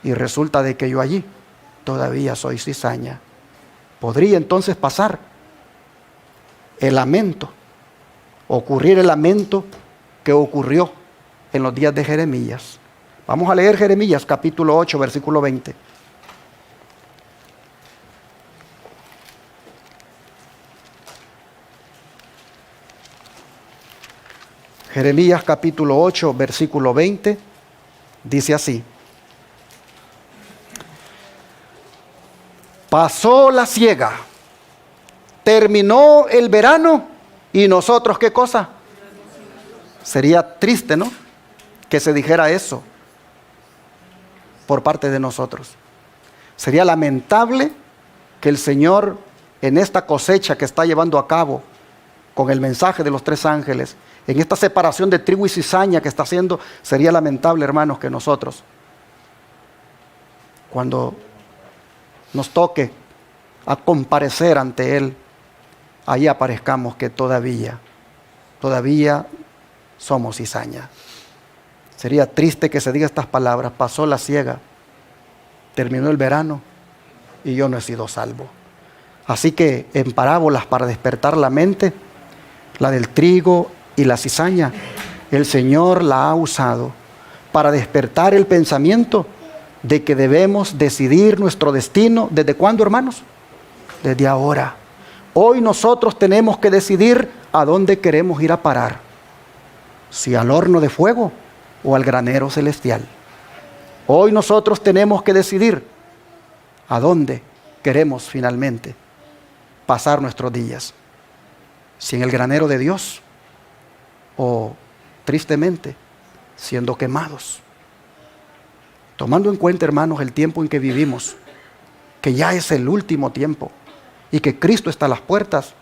y resulta de que yo allí todavía soy cizaña. Podría entonces pasar el lamento, ocurrir el lamento que ocurrió en los días de Jeremías. Vamos a leer Jeremías capítulo 8, versículo 20. Jeremías capítulo 8, versículo 20, dice así. Pasó la siega, terminó el verano, y nosotros, ¿qué cosa? Sería triste, ¿no?, que se dijera eso por parte de nosotros. Sería lamentable que el Señor, en esta cosecha que está llevando a cabo con el mensaje de los 3 ángeles, en esta separación de trigo y cizaña que está haciendo, sería lamentable, hermanos, que nosotros, cuando nos toque a comparecer ante Él, ahí aparezcamos que todavía somos cizaña. Sería triste que se diga estas palabras: pasó la siega, terminó el verano y yo no he sido salvo. Así que en parábolas para despertar la mente, la del trigo y la cizaña, el Señor la ha usado para despertar el pensamiento de que debemos decidir nuestro destino. ¿Desde cuándo, hermanos? Desde ahora. Hoy nosotros tenemos que decidir a dónde queremos ir a parar. si al horno de fuego o al granero celestial. Hoy nosotros tenemos que decidir a dónde queremos finalmente pasar nuestros días. Si en el granero de Dios o, tristemente, siendo quemados. Tomando en cuenta, hermanos, el tiempo en que vivimos, que ya es el último tiempo y que Cristo está a las puertas,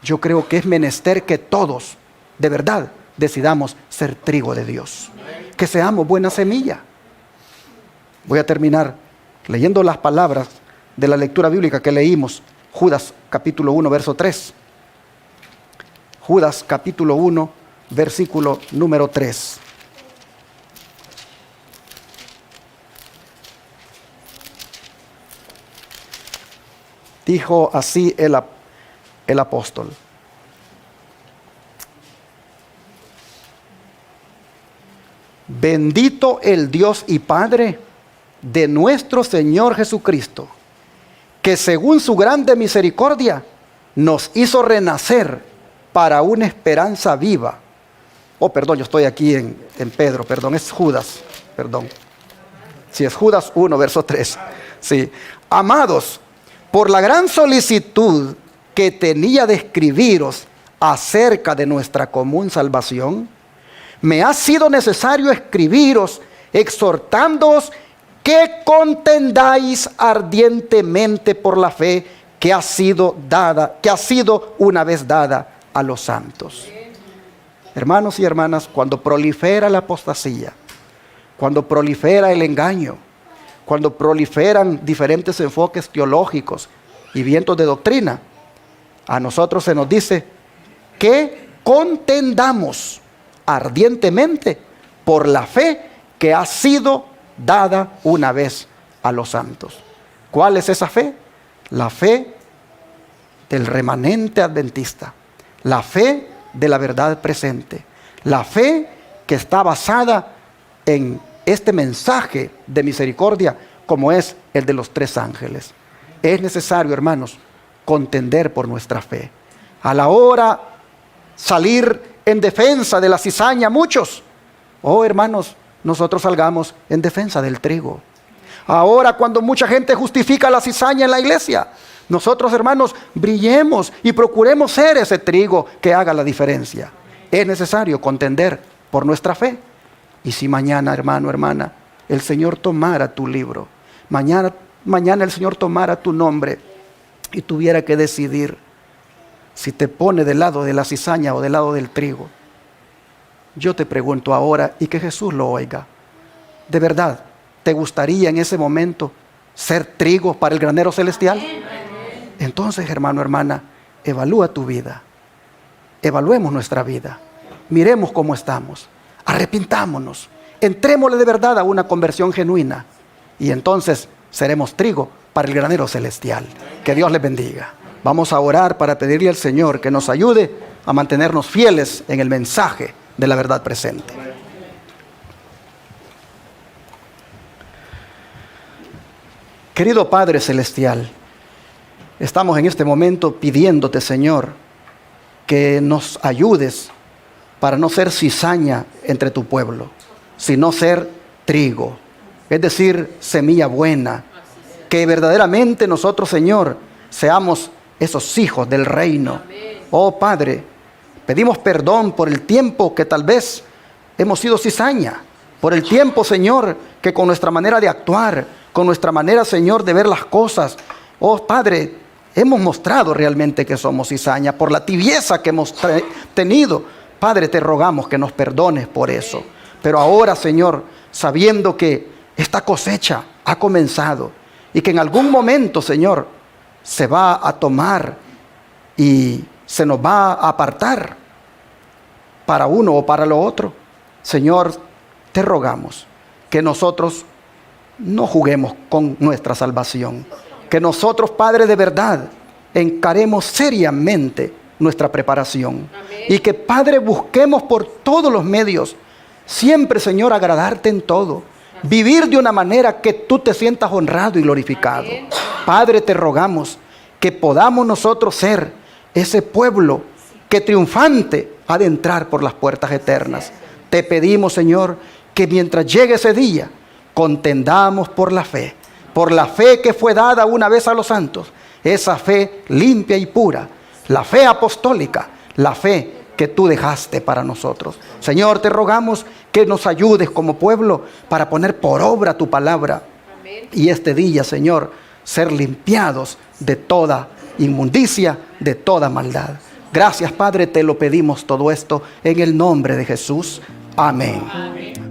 yo creo que es menester que todos, de verdad, decidamos ser trigo de Dios. Que seamos buena semilla. Voy a terminar leyendo las palabras de la lectura bíblica que leímos. Judas capítulo 1, verso 3. Judas capítulo 1, versículo número 3. Dijo así el apóstol: bendito el Dios y Padre de nuestro Señor Jesucristo, que según su grande misericordia nos hizo renacer para una esperanza viva. Oh, perdón, yo estoy aquí en Pedro, perdón, es Judas, perdón. Sí, es Judas 1, verso 3. Sí. Amados, por la gran solicitud que tenía de escribiros acerca de nuestra común salvación, me ha sido necesario escribiros exhortándoos que contendáis ardientemente por la fe que ha sido una vez dada a los santos. Hermanos y hermanas, cuando prolifera la apostasía, cuando prolifera el engaño, cuando proliferan diferentes enfoques teológicos y vientos de doctrina, a nosotros se nos dice que contendamos ardientemente por la fe que ha sido dada una vez a los santos. ¿Cuál es esa fe? La fe del remanente adventista, la fe de la verdad presente, la fe que está basada en este mensaje de misericordia como es el de los 3 ángeles. Es necesario, hermanos, contender por nuestra fe. A la hora salir en defensa de la cizaña, muchos, oh hermanos, nosotros salgamos en defensa del trigo. Ahora, cuando mucha gente justifica la cizaña en la iglesia, nosotros, hermanos, brillemos y procuremos ser ese trigo que haga la diferencia. Es necesario contender por nuestra fe. Y si mañana, hermano, hermana, el Señor tomara tu libro, mañana el Señor tomara tu nombre y tuviera que decidir si te pone del lado de la cizaña o del lado del trigo, yo te pregunto ahora, y que Jesús lo oiga, ¿de verdad te gustaría en ese momento ser trigo para el granero celestial? Entonces, hermano, hermana, evalúa tu vida, evaluemos nuestra vida, miremos cómo estamos, arrepintámonos, entrémosle de verdad a una conversión genuina y entonces seremos trigo para el granero celestial. Que Dios les bendiga. Vamos a orar para pedirle al Señor que nos ayude a mantenernos fieles en el mensaje de la verdad presente. Querido Padre Celestial, estamos en este momento pidiéndote, Señor, que nos ayudes para no ser cizaña entre tu pueblo, sino ser trigo, es decir, semilla buena, que verdaderamente nosotros, Señor, seamos esos hijos del reino. Oh Padre, pedimos perdón por el tiempo que tal vez hemos sido cizaña, por el tiempo, Señor, que con nuestra manera de actuar, con nuestra manera, Señor, de ver las cosas, oh Padre, hemos mostrado realmente que somos cizaña, por la tibieza que hemos tenido. Padre, te rogamos que nos perdones por eso. Pero ahora, Señor, sabiendo que esta cosecha ha comenzado y que en algún momento, Señor, se va a tomar y se nos va a apartar para uno o para lo otro, Señor, te rogamos que nosotros no juguemos con nuestra salvación, que nosotros, Padre, de verdad, encaremos seriamente nuestra preparación. Amén. Y que, Padre, busquemos por todos los medios, siempre, Señor, agradarte en todo, vivir de una manera que tú te sientas honrado y glorificado. Amén. Padre, te rogamos que podamos nosotros ser ese pueblo que triunfante ha de entrar por las puertas eternas. Te pedimos, Señor, que mientras llegue ese día, contendamos por la fe que fue dada una vez a los santos, esa fe limpia y pura, la fe apostólica, la fe que tú dejaste para nosotros. Señor, te rogamos que nos ayudes como pueblo para poner por obra tu palabra. Amén. Y este día, Señor, ser limpiados de toda inmundicia, de toda maldad. Gracias, Padre, te lo pedimos todo esto en el nombre de Jesús. Amén. Amén.